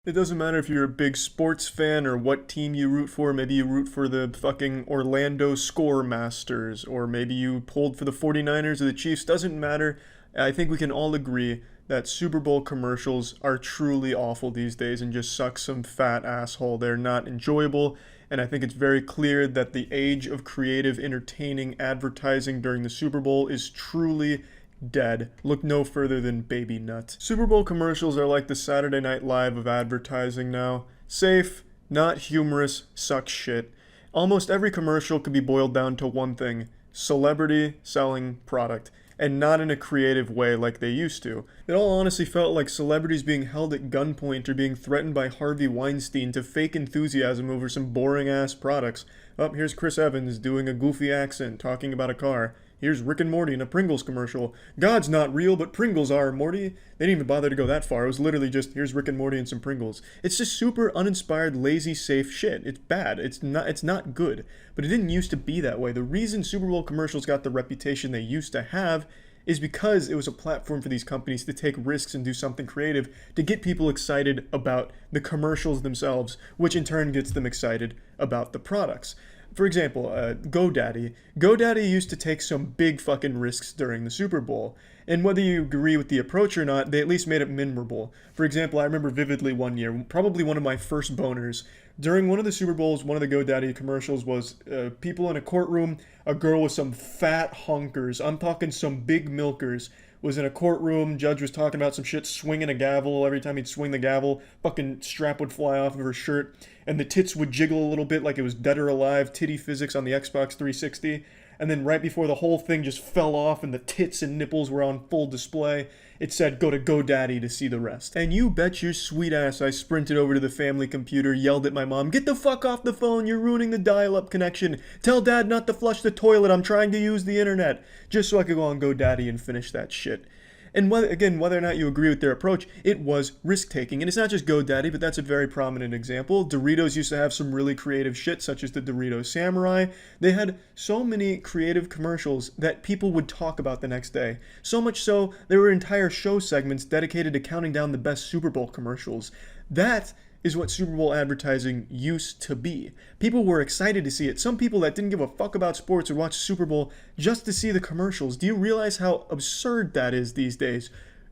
It doesn't matter if you're a big sports fan or what team you root for. Maybe you root for the fucking Orlando Score Masters, or maybe you pulled for the 49ers or the Chiefs. Doesn't matter. I think we can all agree that Super Bowl commercials are truly awful these days and just suck some fat asshole. They're not enjoyable, and I think it's very clear that the age of creative, entertaining advertising during the Super Bowl is truly dead. Look no further than Baby Nut. Super Bowl commercials are like the Saturday Night Live of advertising now. Safe, not humorous, suck shit. Almost every commercial could be boiled down to one thing: celebrity selling product. And not in a creative way like they used to. It all honestly felt like celebrities being held at gunpoint or being threatened by Harvey Weinstein to fake enthusiasm over some boring-ass products. Oh, here's Chris Evans doing a goofy accent talking about a car. Here's Rick and Morty in a Pringles commercial. God's not real, but Pringles are, Morty. They didn't even bother to go that far. It was literally just, here's Rick and Morty and some Pringles. It's just super uninspired, lazy, safe shit. It's bad. It's not good. But it didn't used to be that way. The reason Super Bowl commercials got the reputation they used to have is because it was a platform for these companies to take risks and do something creative to get people excited about the commercials themselves, which in turn gets them excited about the products. For example, GoDaddy. GoDaddy used to take some big fucking risks during the Super Bowl. And whether you agree with the approach or not, they at least made it memorable. For example, I remember vividly one year, probably one of my first boners. During one of the Super Bowls, one of the GoDaddy commercials was people in a courtroom, a girl with some fat hunkers, I'm talking some big milkers, was in a courtroom, judge was talking about some shit, swinging a gavel. Every time he'd swing the gavel, fucking strap would fly off of her shirt, and the tits would jiggle a little bit like it was Dead or Alive titty physics on the Xbox 360. And then right before the whole thing just fell off and the tits and nipples were on full display, it said, go to GoDaddy to see the rest. And you bet your sweet ass I sprinted over to the family computer, yelled at my mom, get the fuck off the phone, you're ruining the dial-up connection. Tell dad not to flush the toilet, I'm trying to use the internet. Just so I could go on GoDaddy and finish that shit. And whether or not you agree with their approach, it was risk-taking. And it's not just GoDaddy, but that's a very prominent example. Doritos used to have some really creative shit, such as the Dorito Samurai. They had so many creative commercials that people would talk about the next day. So much so, there were entire show segments dedicated to counting down the best Super Bowl commercials. That is what Super Bowl advertising used to be. People were excited to see it. Some people that didn't give a fuck about sports would watch Super Bowl just to see the commercials. Do you realize how absurd that is these days?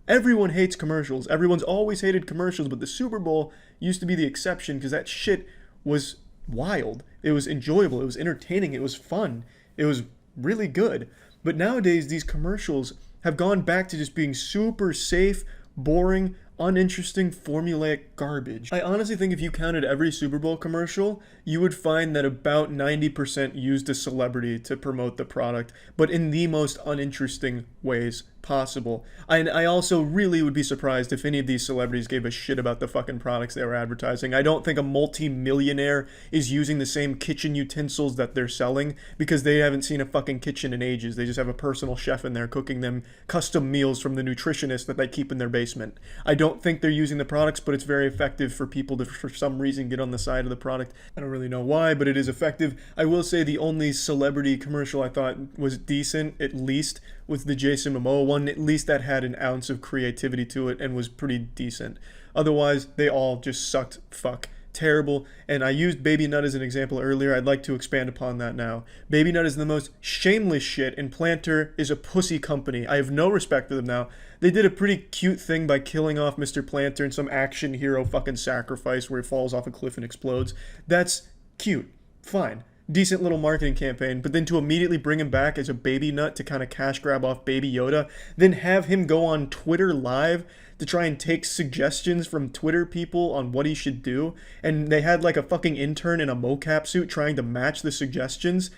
Everyone hates commercials. Everyone's always hated commercials, but the Super Bowl used to be the exception because that shit was wild. It was enjoyable. It was entertaining. It was fun. It was really good. But nowadays, these commercials have gone back to just being super safe, boring, uninteresting, formulaic garbage. I honestly think if you counted every Super Bowl commercial, you would find that about 90% used a celebrity to promote the product, but in the most uninteresting ways possible. I also really would be surprised if any of these celebrities gave a shit about the fucking products they were advertising. I don't think a multi-millionaire is using the same kitchen utensils that they're selling because they haven't seen a fucking kitchen in ages. They just have a personal chef in there cooking them custom meals from the nutritionist that they keep in their basement. I don't think they're using the products, but it's very effective for people to, for some reason, get on the side of the product. I don't really know why, but it is effective. I will say the only celebrity commercial I thought was decent, at least, was the Jason Momoa one. At least that had an ounce of creativity to it and was pretty decent. Otherwise, they all just sucked fuck. Terrible. And I used Baby Nut as an example earlier. I'd like to expand upon that now. Baby Nut is the most shameless shit, and Planter is a pussy company. I have no respect for them now. They did a pretty cute thing by killing off Mr. Planter in some action hero fucking sacrifice where he falls off a cliff and explodes. That's cute. Fine. Decent little marketing campaign, but then to immediately bring him back as a Baby Nut to kind of cash grab off Baby Yoda, then have him go on Twitter Live to try and take suggestions from Twitter people on what he should do, and they had like a fucking intern in a mocap suit trying to match the suggestions.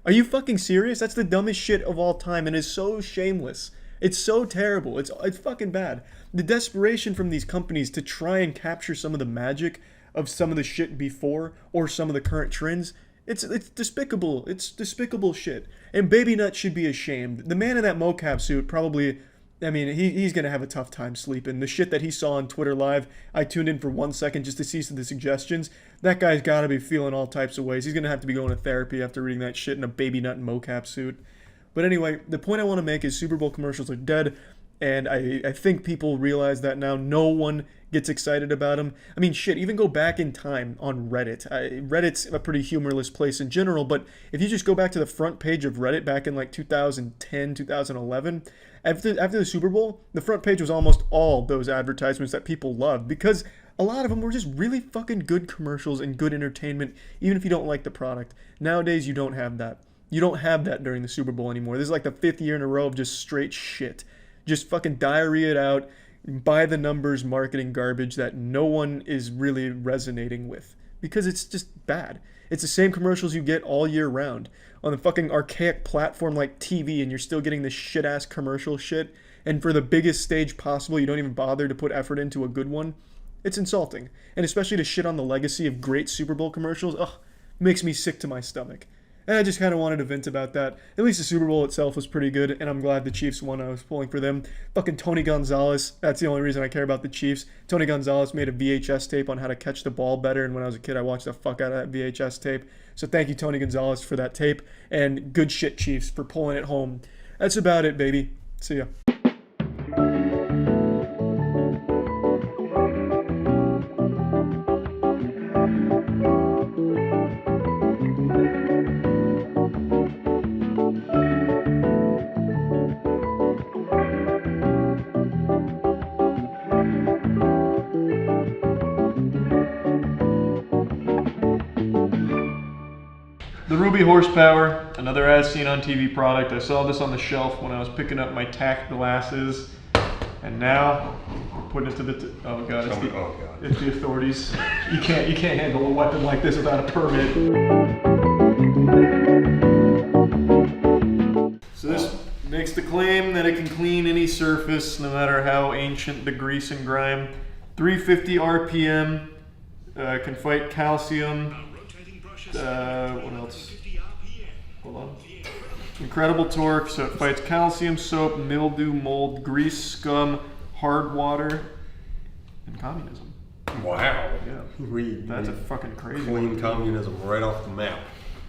Are you fucking serious? That's the dumbest shit of all time, and is so shameless. It's so terrible. It's fucking bad. The desperation from these companies to try and capture some of the magic of some of the shit before, or some of the current trends, it's despicable. It's despicable shit. And Baby Nut should be ashamed. The man in that mocap suit probably, I mean, he's going to have a tough time sleeping. The shit that he saw on Twitter Live, I tuned in for 1 second just to see some of the suggestions. That guy's got to be feeling all types of ways. He's going to have to be going to therapy after reading that shit in a Baby Nut mocap suit. But anyway, the point I want to make is Super Bowl commercials are dead. And I think people realize that now. No one gets excited about them. I mean, shit, even go back in time on Reddit. Reddit's a pretty humorless place in general, but if you just go back to the front page of Reddit back in like 2010, 2011, after the Super Bowl, the front page was almost all those advertisements that people loved because a lot of them were just really fucking good commercials and good entertainment, even if you don't like the product. Nowadays, you don't have that. You don't have that during the Super Bowl anymore. This is like the 5th year in a row of just straight shit. Just fucking diarrhea it out, by the numbers marketing garbage that no one is really resonating with. Because it's just bad. It's the same commercials you get all year round. On the fucking archaic platform like TV, and you're still getting this shit-ass commercial shit. And for the biggest stage possible, you don't even bother to put effort into a good one. It's insulting. And especially to shit on the legacy of great Super Bowl commercials, makes me sick to my stomach. And I just kind of wanted to vent about that. At least the Super Bowl itself was pretty good, and I'm glad the Chiefs won. I was pulling for them. Fucking Tony Gonzalez, that's the only reason I care about the Chiefs. Tony Gonzalez made a VHS tape on how to catch the ball better, and when I was a kid, I watched the fuck out of that VHS tape. So thank you, Tony Gonzalez, for that tape, and good shit, Chiefs, for pulling it home. That's about it, baby. See ya. The Ruby Horsepower, another as seen on TV product. I saw this on the shelf when I was picking up my tack glasses, and now we're putting it to the oh god, it's the authorities. You can't handle a weapon like this without a permit. So this makes the claim that it can clean any surface, no matter how ancient the grease and grime. 350 RPM, can fight calcium. What else? Hold on. Incredible torque, so it fights calcium, soap, mildew, mold, grease, scum, hard water, and communism. Wow. Yeah. That's a fucking crazy clean one. Communism right off the map.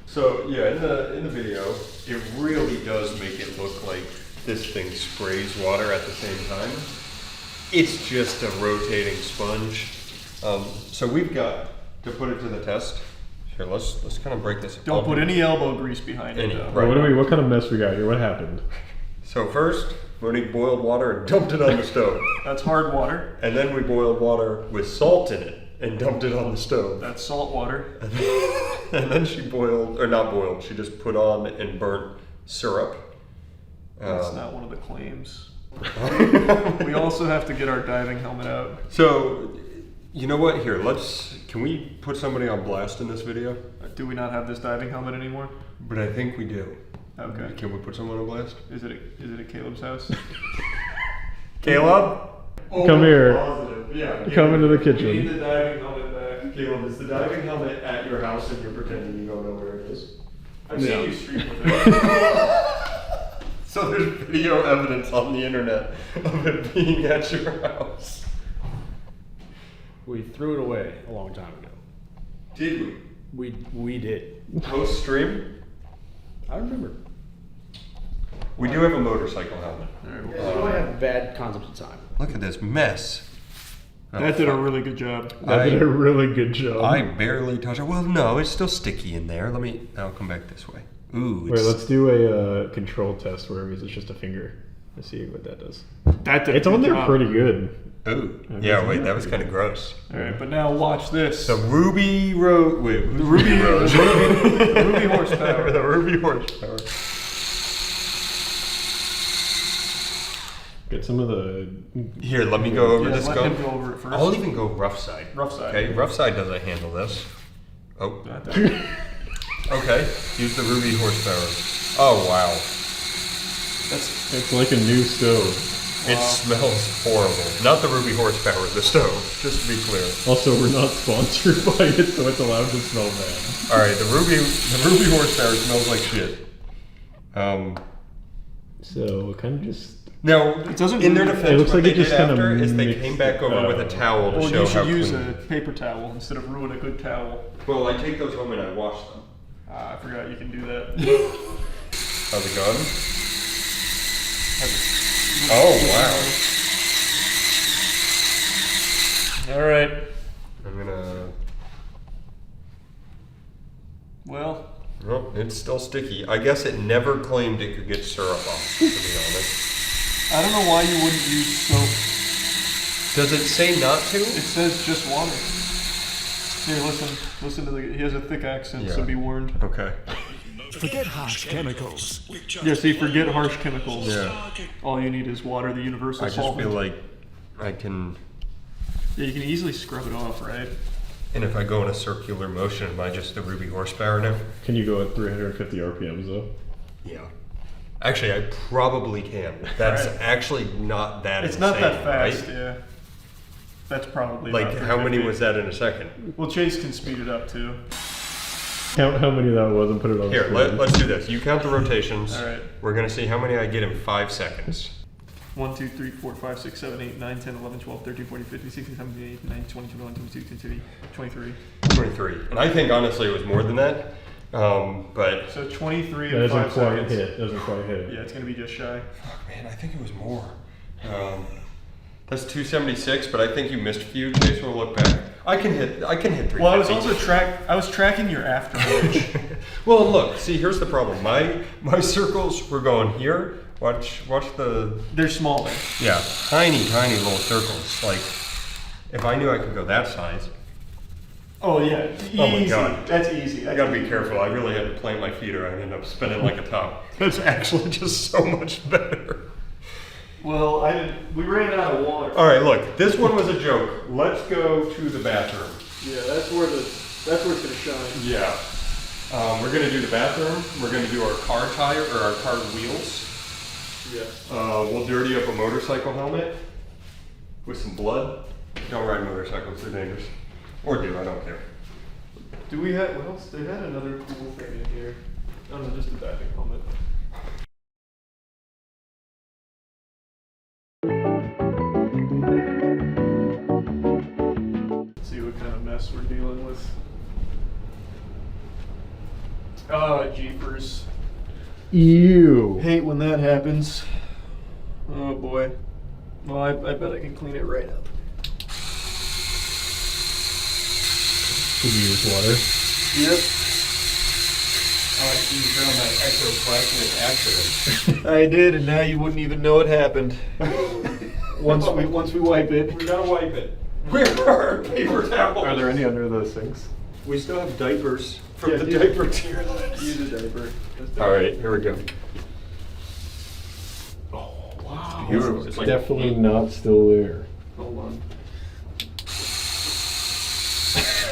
So yeah, in the video, it really does make it look like this thing sprays water at the same time. It's just a rotating sponge. So we've got to put it to the test. Here, let's kind of break this. Don't put any elbow grease behind it. Though. Right. What kind of mess we got here? What happened? So first, Monique boiled water and dumped it on the stove. That's hard water. And then we boiled water with salt in it and dumped it on the stove. That's salt water. And then she boiled, or not boiled, she just put on and burnt syrup. That's not one of the claims. We also have to get our diving helmet out. So, you know what? Here, can we put somebody on blast in this video? Do we not have this diving helmet anymore? But I think we do. Okay. Can we put someone on blast? Is it at Caleb's house? Caleb? Come here. Positive. Yeah. Come into the We kitchen. need the diving helmet back. Caleb, is the diving helmet at your house and you're pretending you don't know where it is? I've seen you stream with it. So there's video evidence on the internet of it being at your house. We threw it away a long time ago. Did we? We did. Post stream? I remember. We do have a motorcycle helmet. So I have bad concepts of time. Look at this mess. That did a really good job. That did a really good job. I barely touched it. Well, no, it's still sticky in there. I'll come back this way. Ooh. Wait, let's do a control test where it's just a finger. Let's see what that does. That did It's a good on there job. pretty good. Ooh. Yeah, wait, that was kind of gross. All right, but now watch this. The Ruby Rose. Wait, The Ruby Rose. the Ruby horsepower. The Ruby horsepower. Get some of the. Here, let me go over Yeah, this let gun. him go over it first. I'll even go rough side. Rough side. Okay, rough side doesn't handle this. Oh. Not that. Okay, use the Ruby horsepower. Oh, wow. It's like a new stove. It smells horrible. Not the Ruby horsepower, the stove, just to be clear. Also, we're not sponsored by it, so it's allowed to smell bad. All right, the Ruby horsepower smells like shit. So it kind of just. Now, It doesn't in their really- defense, It looks what like they it just did kinda after is they mixed came back over with a towel to Well, show you how should use clean. a paper towel instead of ruin a good towel. Well, I take those home and I wash them. I forgot you can do that. How's it going? Oh, wow. All right. I'm gonna. Well, Oh, it's still sticky. I guess it never claimed it could get syrup off, to be honest. I don't know why you wouldn't use soap. Does it say not to? It says just water. Here, listen to the. He has a thick accent, so Yeah. be warned. Okay. Forget harsh chemicals. Yeah, see, forget harsh chemicals. Yeah. All you need is water, the universal I just solvent. feel like I can. Yeah, you can easily scrub it off, right? And if I go in a circular motion, am I just the Ruby horsepower now? Can you go at 350 RPMs though? Yeah. Actually, I probably can. That's Right. actually not that It's insane, not that fast, right? yeah. That's probably Like, about how many 350. was that in a second? Well, Chase can speed it up too. Count how many that was and put it on Here, the screen. let's do this. You count the rotations. All right. We're going to see how many I get in 5 seconds. 1, 2, 3, 4, 5, 6, 7, 8, 9, 10, 11, 12, 13, 14, 15, 16, 17, 18, 19, 20, 21, 22, 23, 23. 23. And I think, honestly, it was more than that. But, So 23 That in doesn't 5 quite seconds. hit. Doesn't quite hit. Yeah, it's going to be just shy. man, I think it was more. That's 276, but I think you missed a few. Chase will look back. I can hit 350. Well, I was also tracking your aftermarch. Well, look, see, here's the problem. My circles were going here. Watch the. They're smaller. Yeah, tiny little circles. Like, if I knew I could go that size. Oh yeah, easy. Oh my God. That's easy. I gotta be careful. I really had to plant my feet or I'd end up spinning like a top. That's actually just so much better. Well, we ran out of water. All right, look, this one was a joke. Let's go to the bathroom. Yeah, that's where it's gonna shine. Yeah. We're gonna do the bathroom. We're gonna do our car tire or our car wheels. Yeah. We'll dirty up a motorcycle helmet with some blood. Don't ride motorcycles, they're dangerous. Or do, I don't care. Do we have, what else? They had another cool thing in here. Oh no, just a diving helmet. Let's see what kind of mess we're dealing with. Jeepers. Ew. Hate when that happens. Oh boy. Well, I bet I can clean it right up. Should we use water? Yep. You found that ectoplasmic accident. I did, and now you wouldn't even know it happened. once we wipe it. We gotta wipe it. Where are our paper towels? Are there any under those sinks? We still have diapers from Yeah, the use- diaper tier list. Use a diaper. All right, here we go. Oh, wow. Beautiful. It's like Definitely not still there. Hold on.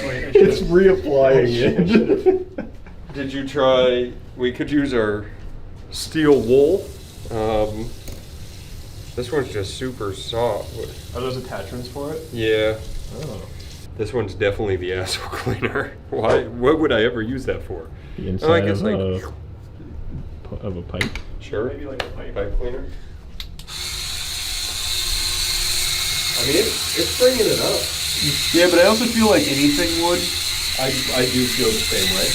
It's reapplying it. Did you try? We could use our steel wool. This one's just super soft. Are those attachments for it? Yeah. Oh. This one's definitely the asshole cleaner. Why? What would I ever use that for? The inside I guess of a pipe. Sure. Maybe like a pipe cleaner. I mean, it's bringing it up. Yeah, but I also feel like anything would. I do feel the same way.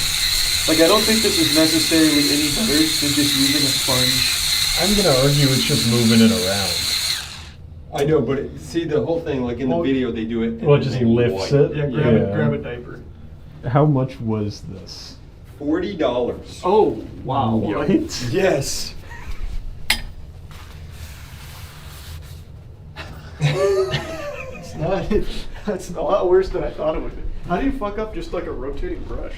Like, I don't think this is necessarily any better than just using a sponge. I'm gonna argue it's just moving it around. I know, but see the whole thing, like in the video, they do it. Well, it just lifts it. Yeah, grab a diaper. How much was this? $40. Oh, wow. What? Yes. It's not. That's a lot worse than I thought it would be. How do you fuck up just like a rotating brush?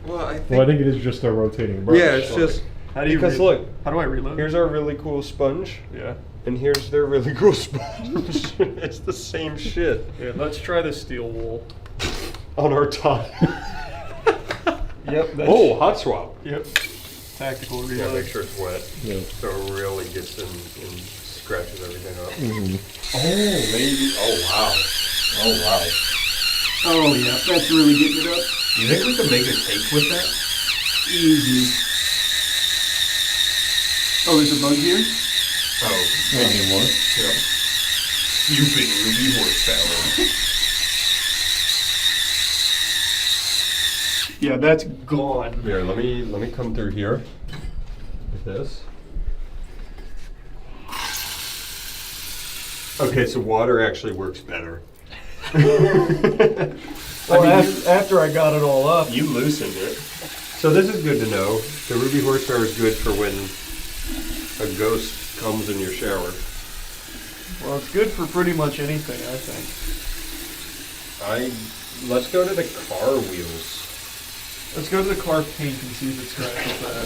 Well, I think it is just a rotating brush. Yeah, it's just. How do you because look, how do I reload? Here's our really cool sponge. Yeah. And here's their really cool sponge. It's the same shit. Yeah, let's try the steel wool. On our top. Yep. Oh, hot swap. Yep. Tactical reload. Yeah, make sure it's wet. Yep. So it really gets in and scratches everything up. Mm-hmm. Oh, maybe. Oh, wow. Oh, wow. Oh, yeah. That's really getting it up. Do you think we could make a cake with that? Easy. Oh, there's a bug here? Oh, Not anymore. yeah. Stupid ruby horsepower. Yeah, that's gone. Here, let me come through here with this. Okay, so water actually works better. Well, after I got it all up. You loosened it. So this is good to know. The ruby horsepower is good for when a ghost comes in your shower. Well, it's good for pretty much anything, I think. Let's go to the car wheels. Let's go to the car paint and see if it scratches that.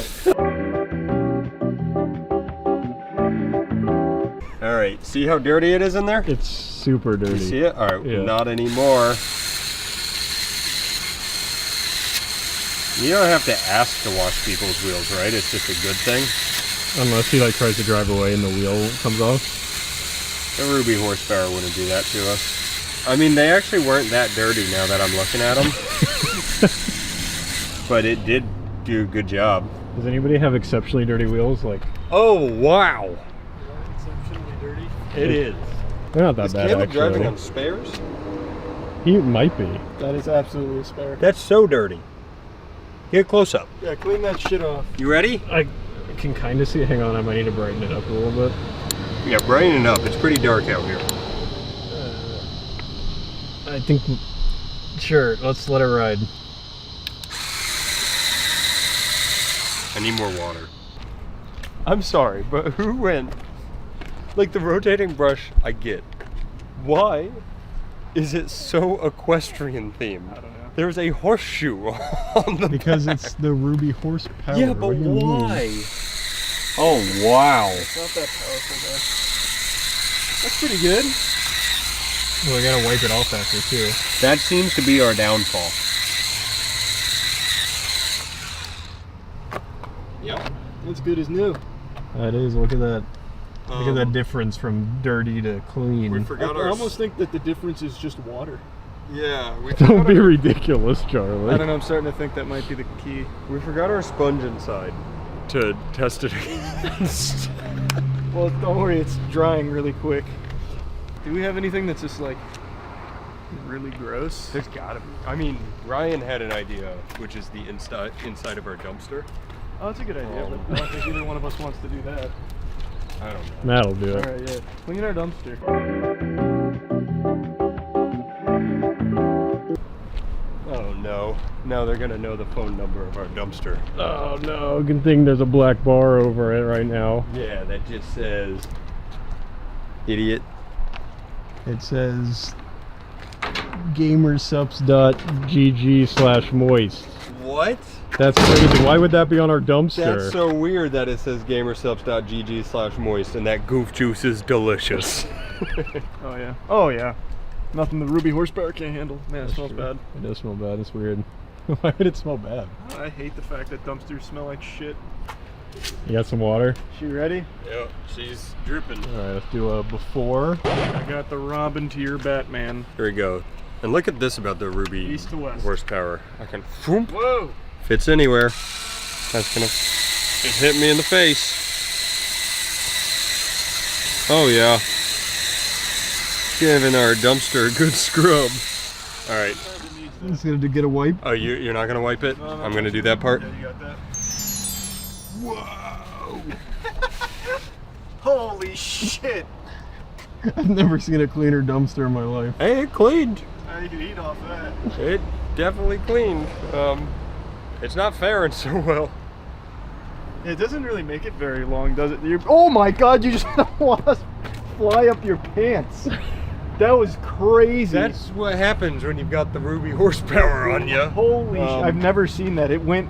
All right, see how dirty it is in there? It's super dirty. You see it? All right, Yeah. Not anymore. You don't have to ask to wash people's wheels, right? It's just a good thing. Unless he like tries to drive away and the wheel comes off. The ruby horsepower wouldn't do that to us. I mean, they actually weren't that dirty now that I'm looking at them. But it did do a good job. Does anybody have exceptionally dirty wheels? Like, oh wow, Exceptionally dirty. it is. they're not that Is bad Caleb actually. driving on spares? He might be. That is absolutely a spare. That's so dirty. Get close up. Yeah, clean that shit off. You ready? I can kind of see it. Hang on, I might need to brighten it up a little bit. Yeah, brighten it up. It's pretty dark out here. I think, sure, let's let it ride. I need more water. I'm sorry, but who went? Like the rotating brush, I get. Why is it so equestrian themed? I don't know. There's a horseshoe on the Because back. it's the ruby horsepower. Yeah, but What do you mean? why? Oh wow. It's not that powerful though. That's pretty good. Well, we gotta wipe it off after too. That seems to be our downfall. Yep. That's good as new. That is. Look at that. Look at that difference from dirty to clean. We I forgot our. almost think that the difference is just water. Yeah, we Don't forgot be our, ridiculous, Charlie. I don't know, I'm starting to think that might be the key. we forgot our sponge inside to test it against. Well, don't worry, it's drying really quick. Do we have anything that's just like really gross? There's gotta be. I mean, Ryan had an idea, which is the inside of our dumpster. Oh, that's a good idea, but I don't think either one of us wants to do that. I don't know. That'll do it. Alright, yeah. Clean our dumpster. Oh no. Now they're gonna know the phone number of our dumpster. Oh no, good thing there's a black bar over it right now. Yeah, that just says idiot. It says gamersubs.gg/moist. What? That's crazy. Why would that be on our dumpster? That's so weird that it says gamersubs.gg/moist and that goof juice is delicious. Oh yeah. Oh yeah. Nothing the ruby horsepower can't handle. Man, it smells bad. It does smell bad. It's weird. Why would it smell bad? I hate the fact that dumpsters smell like shit. You got some water? She ready? Yep, she's dripping. Alright, let's do a before. I got the Robin to your Batman. Here we go. And look at this about the Ruby East to west. horsepower. I can whoop, Whoa! fits anywhere. That's gonna just hit me in the face. Oh yeah. Giving our dumpster a good scrub. All right. It's gonna get a wipe. Oh, you're not gonna wipe it? I'm gonna do that part. Yeah, you got that. Whoa! Holy shit! I've never seen a cleaner dumpster in my life. Hey, it cleaned. Now you can eat off that. It definitely cleaned. It's not faring so well. It doesn't really make it very long, does it? Oh my god, you just had a wasp fly up your pants. That was crazy. That's what happens when you've got the Ruby horsepower on you. Holy shit, I've never seen that. It went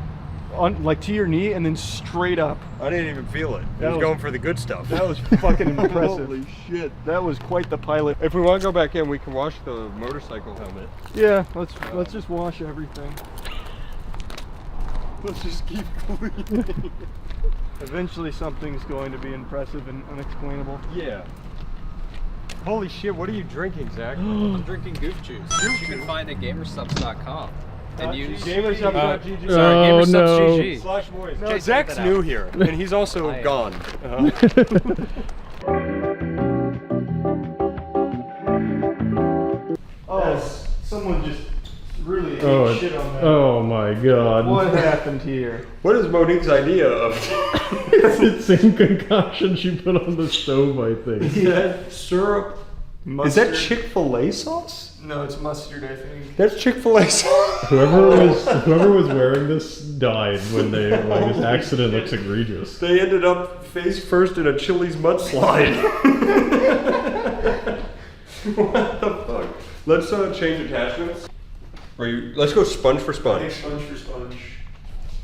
on, like to your knee and then straight up. I didn't even feel it. It That was was- going for the good stuff. That was fucking impressive. Holy shit. That was quite the pilot. If we want to go back in, we can wash the motorcycle helmet. Yeah, let's just wash everything. Let's just keep cleaning. Eventually something's going to be impressive and unexplainable. Yeah. Holy shit, what are you drinking, Zach? I'm drinking Goop juice, which you can find at gamersubs.com. And use Gamersubs.gg. sorry, Oh, gamersubs.gg. Slash boys. No, Jason, Zach's edit that new out. here, and he's also I am. gone. Oh, someone just really Oh, ate shit on that. oh my god. What happened here? What is Monique's idea of? It's the same concoction she put on the stove, I think. Yeah, syrup. Is that Chick-fil-A sauce? No, it's mustard, I think. That's Chick-fil-A sauce. Whoever was wearing this died when they like this accident looks egregious. They ended up face first in a Chili's mudslide. What the fuck? Let's change attachments. Let's go sponge for sponge. Sponge for sponge.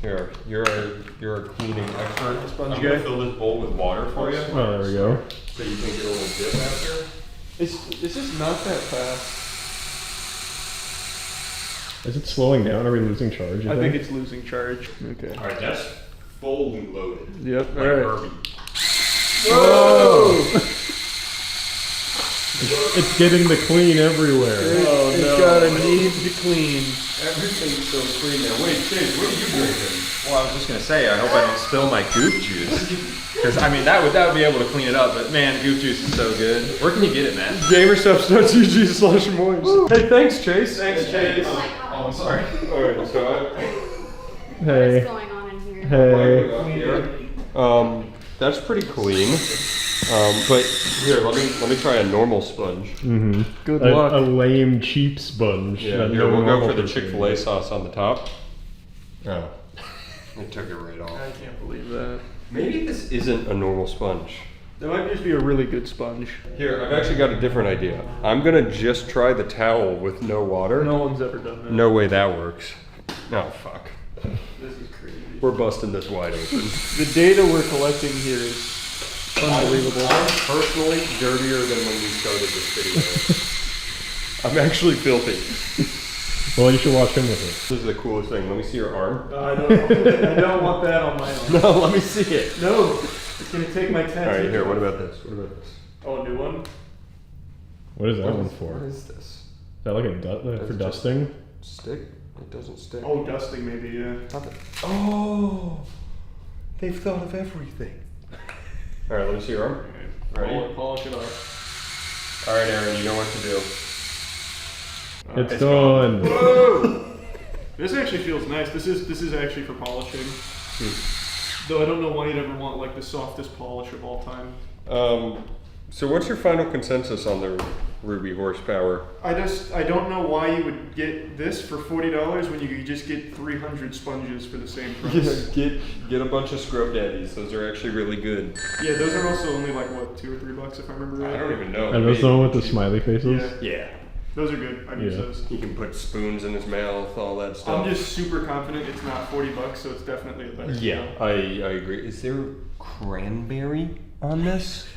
Here, you're a cleaning expert. Sponge I'm gonna guy. fill this bowl with water for you. Oh, there we go. So you can get a little dip after. It's just not that fast. Is it slowing down? Are we losing charge? I think it's losing charge. Okay. All right, that's fully loaded. Yep. Like All right. Herbie. Whoa! It's getting the clean everywhere. It's got a need to clean. Everything's so clean now. Wait, Chase, what are you drinking? Well, I was just gonna say, I hope I don't spill my Goop juice. Because I mean, that would be able to clean it up. But man, Goop juice is so good. Where can you get it, man? Gamersubs.gg/moist. Hey, thanks, Chase. Thanks, Chase. Oh my god. Oh, I'm sorry. All right, so Hey. What's going on in here? Hey. That's pretty clean. But here, let me try a normal sponge. Mm-hmm. Good luck. A lame, cheap sponge. Yeah, that here, no we'll go normal for the person Chick-fil-A uses. sauce on the top. Oh, it took it right off. I can't believe that. Maybe this isn't a normal sponge. That might just be a really good sponge. Here, I've actually got a different idea. I'm gonna just try the towel with no water. No one's ever done that. No way that works. Oh, fuck. This is crazy. We're busting this wide open. The data we're collecting here is unbelievable. I'm personally dirtier than when we started this video. I'm actually filthy. Well, you should watch him with it. This is the coolest thing. Let me see your arm. I don't want that on my arm. No, let me see it. No, it's gonna take my tattoo. All right, here. What about this? What about this? Oh, a new one? What is that What one is- for? What Is is this? that like for just- dusting? Stick? It doesn't stick. Oh, dusting maybe, yeah. Oh, they've thought of everything. All right, let me see your arm. Ready? Polish it off. All right, Aaron, you know what to do. It's done. Whoa! This actually feels nice. This is actually for polishing. Though I don't know why you'd ever want like the softest polish of all time. So what's your final consensus on the Ruby horsepower? I don't know why you would get this for $40 when you could just get 300 sponges for the same price. Get a bunch of scrub daddies. Those are actually really good. Yeah, those are also only like what, $2 or $3 if I remember right. I don't even know. And those the one with the smiley faces? Yeah. Those are good. I use Yeah. those. You can put spoons in his mouth, all that stuff. I'm just super confident it's not $40, so it's definitely a better Yeah, deal. I agree. Is there cranberry on this?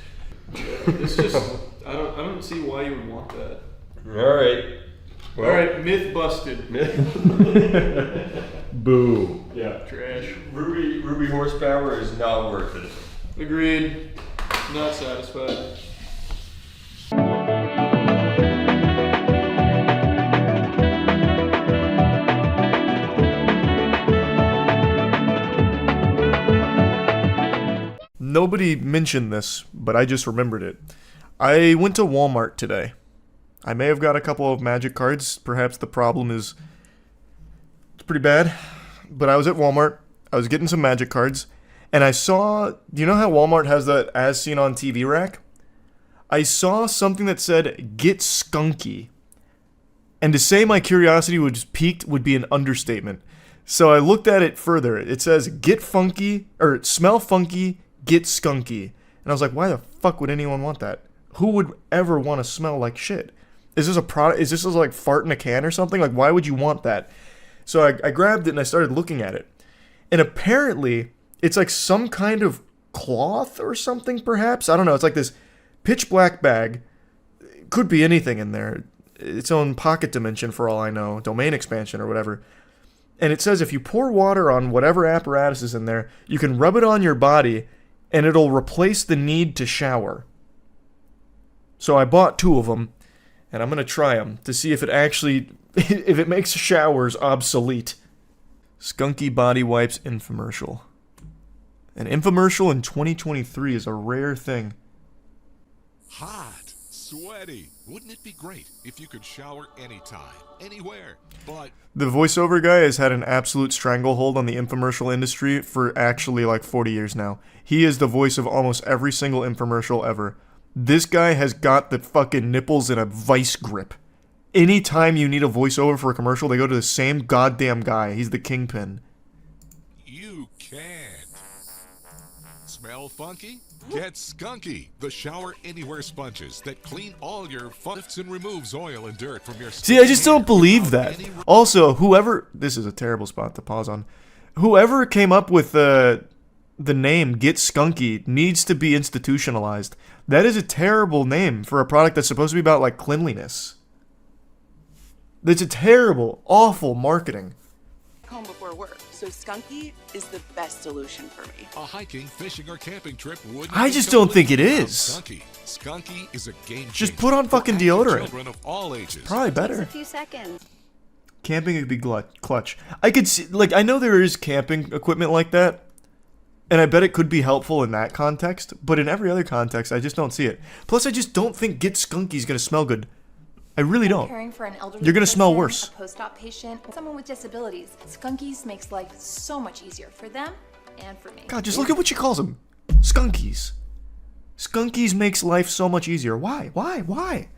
It's just I don't see why you would want that. All right. Well, Alright, myth busted. Boo. Yeah. Trash. Ruby horsepower is not worth it. Agreed. Not satisfied. Nobody mentioned this, but I just remembered it. I went to Walmart today. I may have got a couple of magic cards. Perhaps the problem is it's pretty bad. But I was at Walmart. I was getting some magic cards. And I saw... Do you know how Walmart has that as seen on TV rack? I saw something that said, get skunky. And to say my curiosity was piqued would be an understatement. So I looked at it further. It says, get funky, or smell funky, get skunky. And I was like, why the fuck would anyone want that? Who would ever want to smell like shit? Is this a product? Is this like fart in a can or something? Like, why would you want that? So I grabbed it and I started looking at it. And apparently, it's like some kind of cloth or something, perhaps? I don't know. It's like this pitch black bag. Could be anything in there. Its own pocket dimension for all I know. Domain expansion or whatever. And it says if you pour water on whatever apparatus is in there, you can rub it on your body and it'll replace the need to shower. So I bought 2 of them, and I'm going to try them to see if it actually, if it makes showers obsolete. Skunky Body Wipes infomercial. An infomercial in 2023 is a rare thing. Hot, sweaty. Wouldn't it be great if you could shower anytime, anywhere, but... The voiceover guy has had an absolute stranglehold on the infomercial industry for actually like 40 years now. He is the voice of almost every single infomercial ever. This guy has got the fucking nipples in a vice grip. Anytime you need a voiceover for a commercial, they go to the same goddamn guy. He's the kingpin. You can't. Smell funky? Get Skunky, the shower anywhere sponges that clean all your lifts and removes oil and dirt from your skin. See, I just don't believe that. Also, whoever... This is a terrible spot to pause on. Whoever came up with the name Get Skunky needs to be institutionalized. That is a terrible name for a product that's supposed to be about, like, cleanliness. That's a terrible, awful marketing. Home before work, so Skunky is the best solution for me. A hiking, fishing, or camping trip wouldn't I just don't think it is. Skunky. Skunky is a game changer. Just put on fucking deodorant. Children of all ages. Probably better. A few seconds. Camping would be clutch. I could see, like, I know there is camping equipment like that, and I bet it could be helpful in that context, but in every other context, I just don't see it. Plus, I just don't think Get Skunky is going to smell good. I really don't. Caring for an elderly You're going to smell person, worse. A post-op patient, someone with disabilities. Skunkies makes life so much easier for them and for me. God, just look at what she calls them. Skunkies. Skunkies makes life so much easier. Why? Why?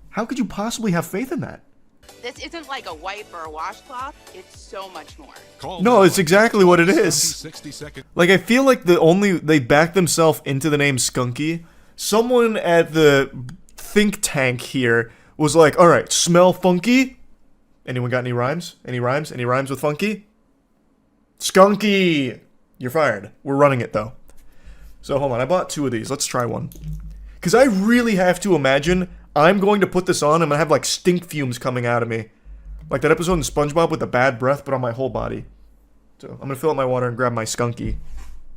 How could you possibly have faith in that? This isn't like a wipe or a washcloth. It's so much more. No, it's exactly what it is. 60 seconds. Like, I feel like they back themselves into the name Skunky. Someone at the think tank here was like, alright, smell funky? Anyone got any rhymes? Any rhymes with funky? Skunky! You're fired. We're running it, though. So, hold on. I bought 2 of these. Let's try one. Because I really have to imagine I'm going to put this on. I'm going to have, like, stink fumes coming out of me. Like that episode in SpongeBob with the bad breath, but on my whole body. So, I'm going to fill up my water and grab my Skunky.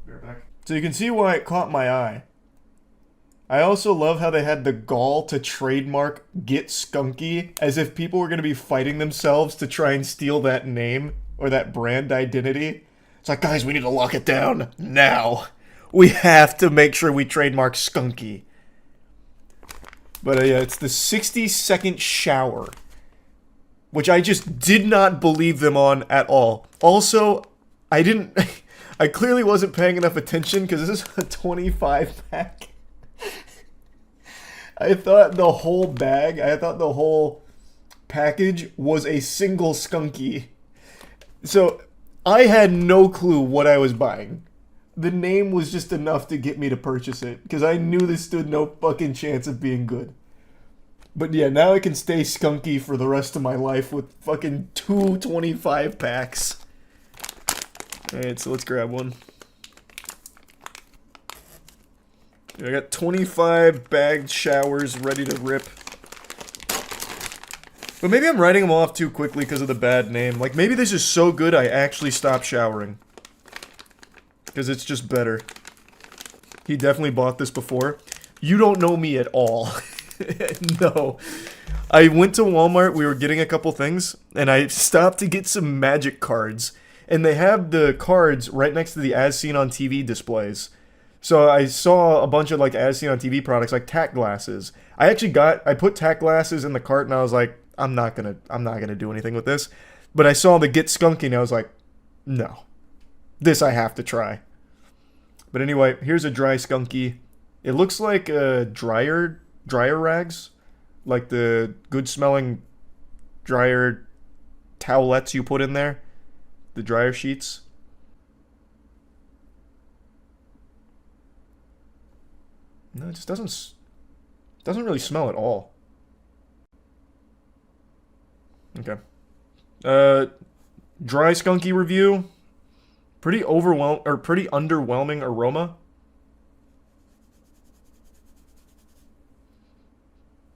Be right back. So, you can see why it caught my eye. I also love how they had the gall to trademark Get Skunky, as if people were going to be fighting themselves to try and steal that name or that brand identity. It's like, guys, we need to lock it down now. We have to make sure we trademark Skunky. But yeah, it's the 60-second shower, which I just did not believe them on at all. Also, I clearly wasn't paying enough attention because this is a 25-pack. I thought the whole package was a single Skunky. So, I had no clue what I was buying. The name was just enough to get me to purchase it, because I knew this stood no fucking chance of being good. But yeah, now I can stay Skunky for the rest of my life with fucking 2 25-packs. Alright, so let's grab one. I got 25 bagged showers ready to rip. But maybe I'm writing him off too quickly because of the bad name. Like, maybe this is so good I actually stop showering. Because it's just better. He definitely bought this before. You don't know me at all. No. I went to Walmart, we were getting a couple things, and I stopped to get some magic cards. And they have the cards right next to the As Seen on TV displays. So I saw a bunch of like As Seen on TV products, like tack glasses. I put tack glasses in the cart and I was like, I'm not gonna do anything with this. But I saw the Get Skunky and I was like, no. This I have to try. But anyway, here's a dry skunky. It looks like dryer rags. Like the good smelling dryer towelettes you put in there. The dryer sheets. No, it just doesn't really smell at all. Okay. Dry skunky review. Pretty underwhelming aroma.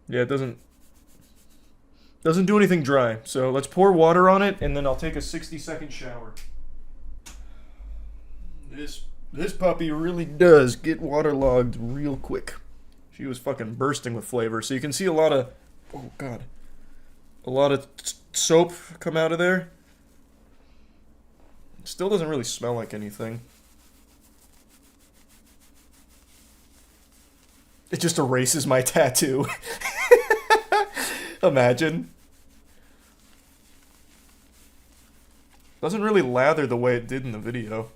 Yeah, it doesn't do anything dry. So let's pour water on it, and then I'll take a 60-second shower. This puppy really does get waterlogged real quick. She was fucking bursting with flavor. So you can see a lot of, oh god, a lot of soap come out of there. Still doesn't really smell like anything. It just erases my tattoo. Imagine. Doesn't really lather the way it did in the video.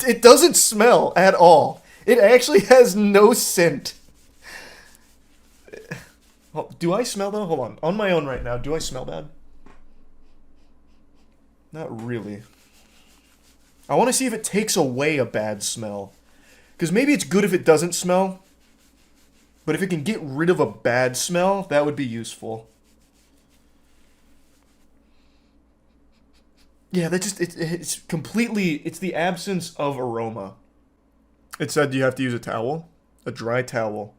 It doesn't smell at all. It actually has no scent. Do I smell though? Hold on. On my own right now, do I smell bad? Not really. I want to see if it takes away a bad smell. Because maybe it's good if it doesn't smell. But if it can get rid of a bad smell, that would be useful. Yeah, it's completely, it's the absence of aroma. It said you have to use a towel. A dry towel.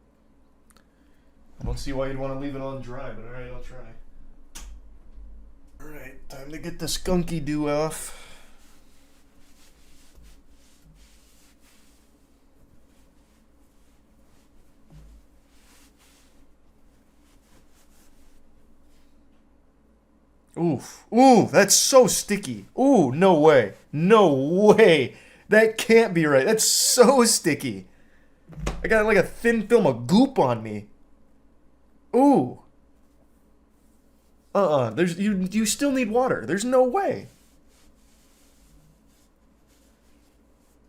I don't see why you'd want to leave it on dry, but alright, I'll try. Alright, time to get the skunky dew off. Oof. Ooh, that's so sticky. Ooh, no way. No way. That can't be right. That's so sticky. I got like a thin film of goop on me. Ooh. There's you still need water. There's no way.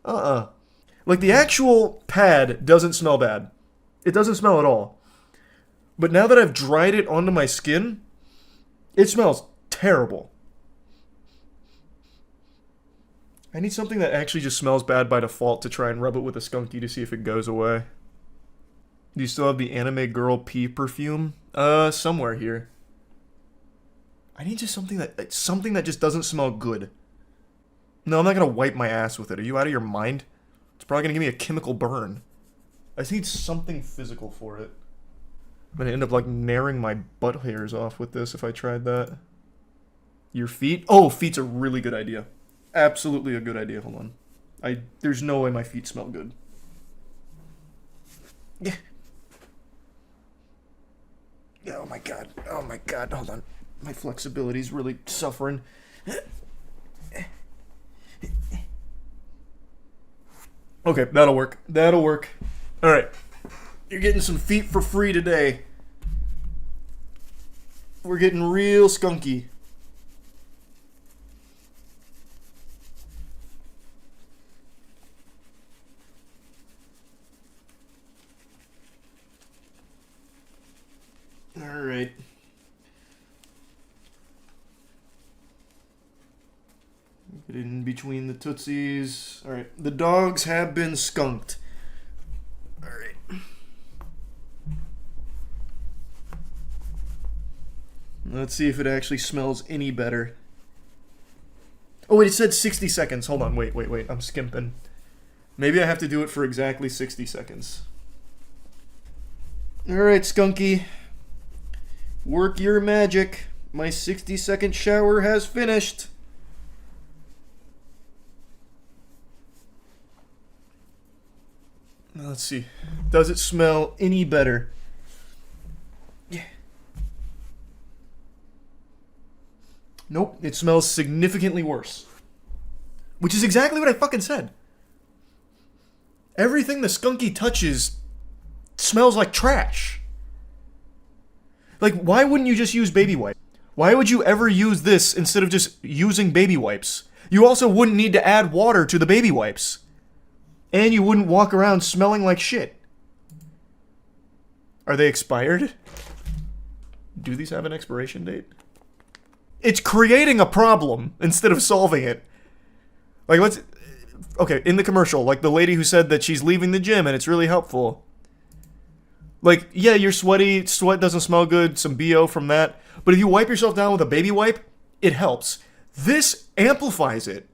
Like the actual pad doesn't smell bad. It doesn't smell at all. But now that I've dried it onto my skin, it smells terrible. I need something that actually just smells bad by default to try and rub it with a skunky to see if it goes away. Do you still have the anime girl pee perfume? Somewhere here. I need just something that just doesn't smell good. No, I'm not gonna wipe my ass with it. Are you out of your mind? It's probably gonna give me a chemical burn. I just need something physical for it. I'm gonna end up like naring my butt hairs off with this if I tried that. Your feet? Oh, feet's a really good idea. Absolutely a good idea. Hold on. There's no way my feet smell good. Yeah. Oh my god. Oh my god. Hold on. My flexibility's really suffering. Okay, that'll work. That'll work. Alright. You're getting some feet for free today. We're getting real skunky. Alright. Get in between the tootsies. Alright, the dogs have been skunked. Alright. Let's see if it actually smells any better. Oh wait, it said 60 seconds. Hold on, wait. I'm skimping. Maybe I have to do it for exactly 60 seconds. Alright, Skunky. Work your magic. My 60-second shower has finished. Now let's see. Does it smell any better? Yeah. Nope, it smells significantly worse. Which is exactly what I fucking said. Everything the Skunky touches smells like trash. Like, why wouldn't you just use baby wipes? Why would you ever use this instead of just using baby wipes? You also wouldn't need to add water to the baby wipes. And you wouldn't walk around smelling like shit. Are they expired? Do these have an expiration date? It's creating a problem instead of solving it. Like, let's... Okay, in the commercial, like the lady who said that she's leaving the gym and it's really helpful. Like, yeah, you're sweaty, sweat doesn't smell good, some BO from that. But if you wipe yourself down with a baby wipe, it helps. This amplifies it.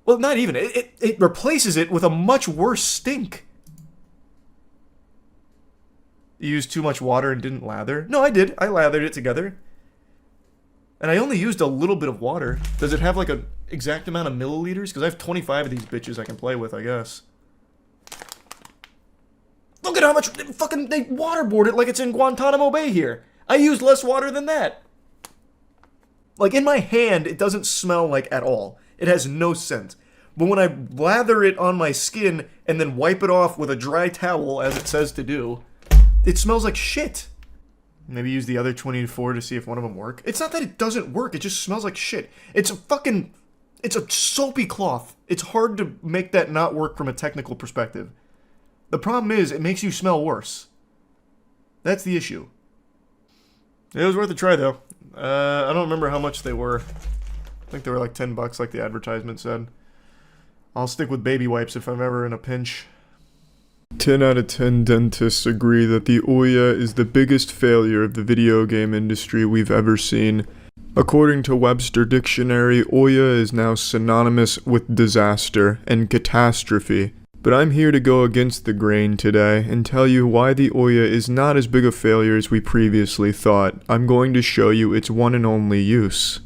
Well, not even. It replaces it with a much worse stink. You used too much water and didn't lather? No, I did. I lathered it together. And I only used a little bit of water. Does it have like an exact amount of milliliters? Because I have 25 of these bitches I can play with, I guess. Look at how much fucking they waterboard it like it's in Guantanamo Bay here. I used less water than that. Like, in my hand, it doesn't smell like at all. It has no scent. But when I lather it on my skin and then wipe it off with a dry towel, as it says to do, it smells like shit. Maybe use the other 24 to see if one of them work. It's not that it doesn't work, it just smells like shit. It's a soapy cloth. It's hard to make that not work from a technical perspective. The problem is, it makes you smell worse. That's the issue. It was worth a try, though. I don't remember how much they were. I think they were like $10, like the advertisement said. I'll stick with baby wipes if I'm ever in a pinch. 10 out of 10 dentists agree that the Ouya is the biggest failure of the video game industry we've ever seen. According to Webster Dictionary, Ouya is now synonymous with disaster and catastrophe. But I'm here to go against the grain today and tell you why the Ouya is not as big a failure as we previously thought. I'm going to show you its one and only use.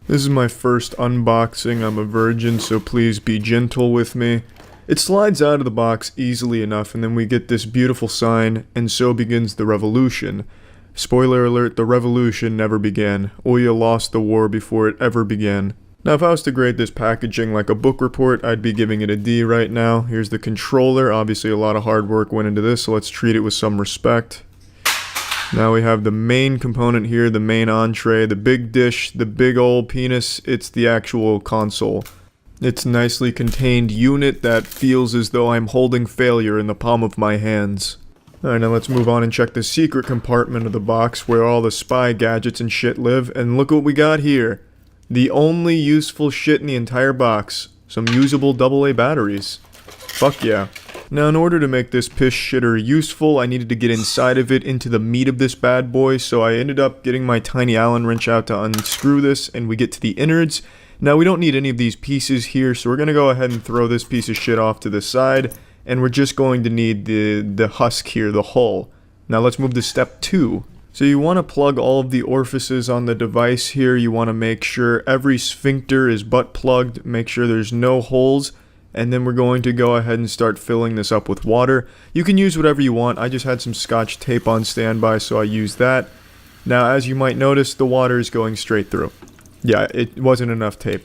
This is my first unboxing. I'm a virgin, so please be gentle with me. It slides out of the box easily enough, and then we get this beautiful sign, and so begins the revolution. Spoiler alert, the revolution never began. Ouya lost the war before it ever began. Now, if I was to grade this packaging like a book report, I'd be giving it a D right now. Here's the controller. Obviously, a lot of hard work went into this, so let's treat it with some respect. Now we have the main component here, the main entree, the big dish, the big old penis. It's the actual console. It's a nicely contained unit that feels as though I'm holding failure in the palm of my hands. Alright, now let's move on and check the secret compartment of the box where all the spy gadgets and shit live, and look what we got here. The only useful shit in the entire box. Some usable AA batteries. Fuck yeah. Now, in order to make this piss shitter useful, I needed to get inside of it into the meat of this bad boy, so I ended up getting my tiny Allen wrench out to unscrew this, and we get to the innards. Now, we don't need any of these pieces here, so we're gonna go ahead and throw this piece of shit off to the side, and we're just going to need the husk here, the hull. Now, let's move to step 2. So you want to plug all of the orifices on the device here. You want to make sure every sphincter is butt plugged, make sure there's no holes, and then we're going to go ahead and start filling this up with water. You can use whatever you want. I just had some Scotch tape on standby, so I used that. Now, as you might notice, the water is going straight through. Yeah, it wasn't enough tape.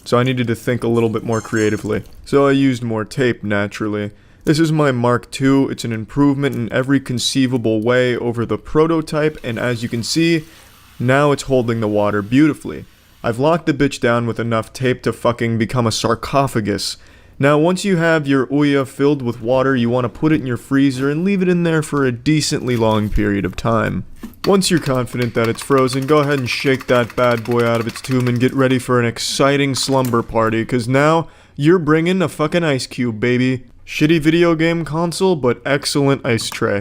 So I needed to think a little bit more creatively. So I used more tape, naturally. This is my Mark II. It's an improvement in every conceivable way over the prototype, and as you can see, now it's holding the water beautifully. I've locked the bitch down with enough tape to fucking become a sarcophagus. Now, once you have your Ouya filled with water, you want to put it in your freezer and leave it in there for a decently long period of time. Once you're confident that it's frozen, go ahead and shake that bad boy out of its tomb and get ready for an exciting slumber party, because now you're bringing a fucking ice cube, baby. Shitty video game console, but excellent ice tray.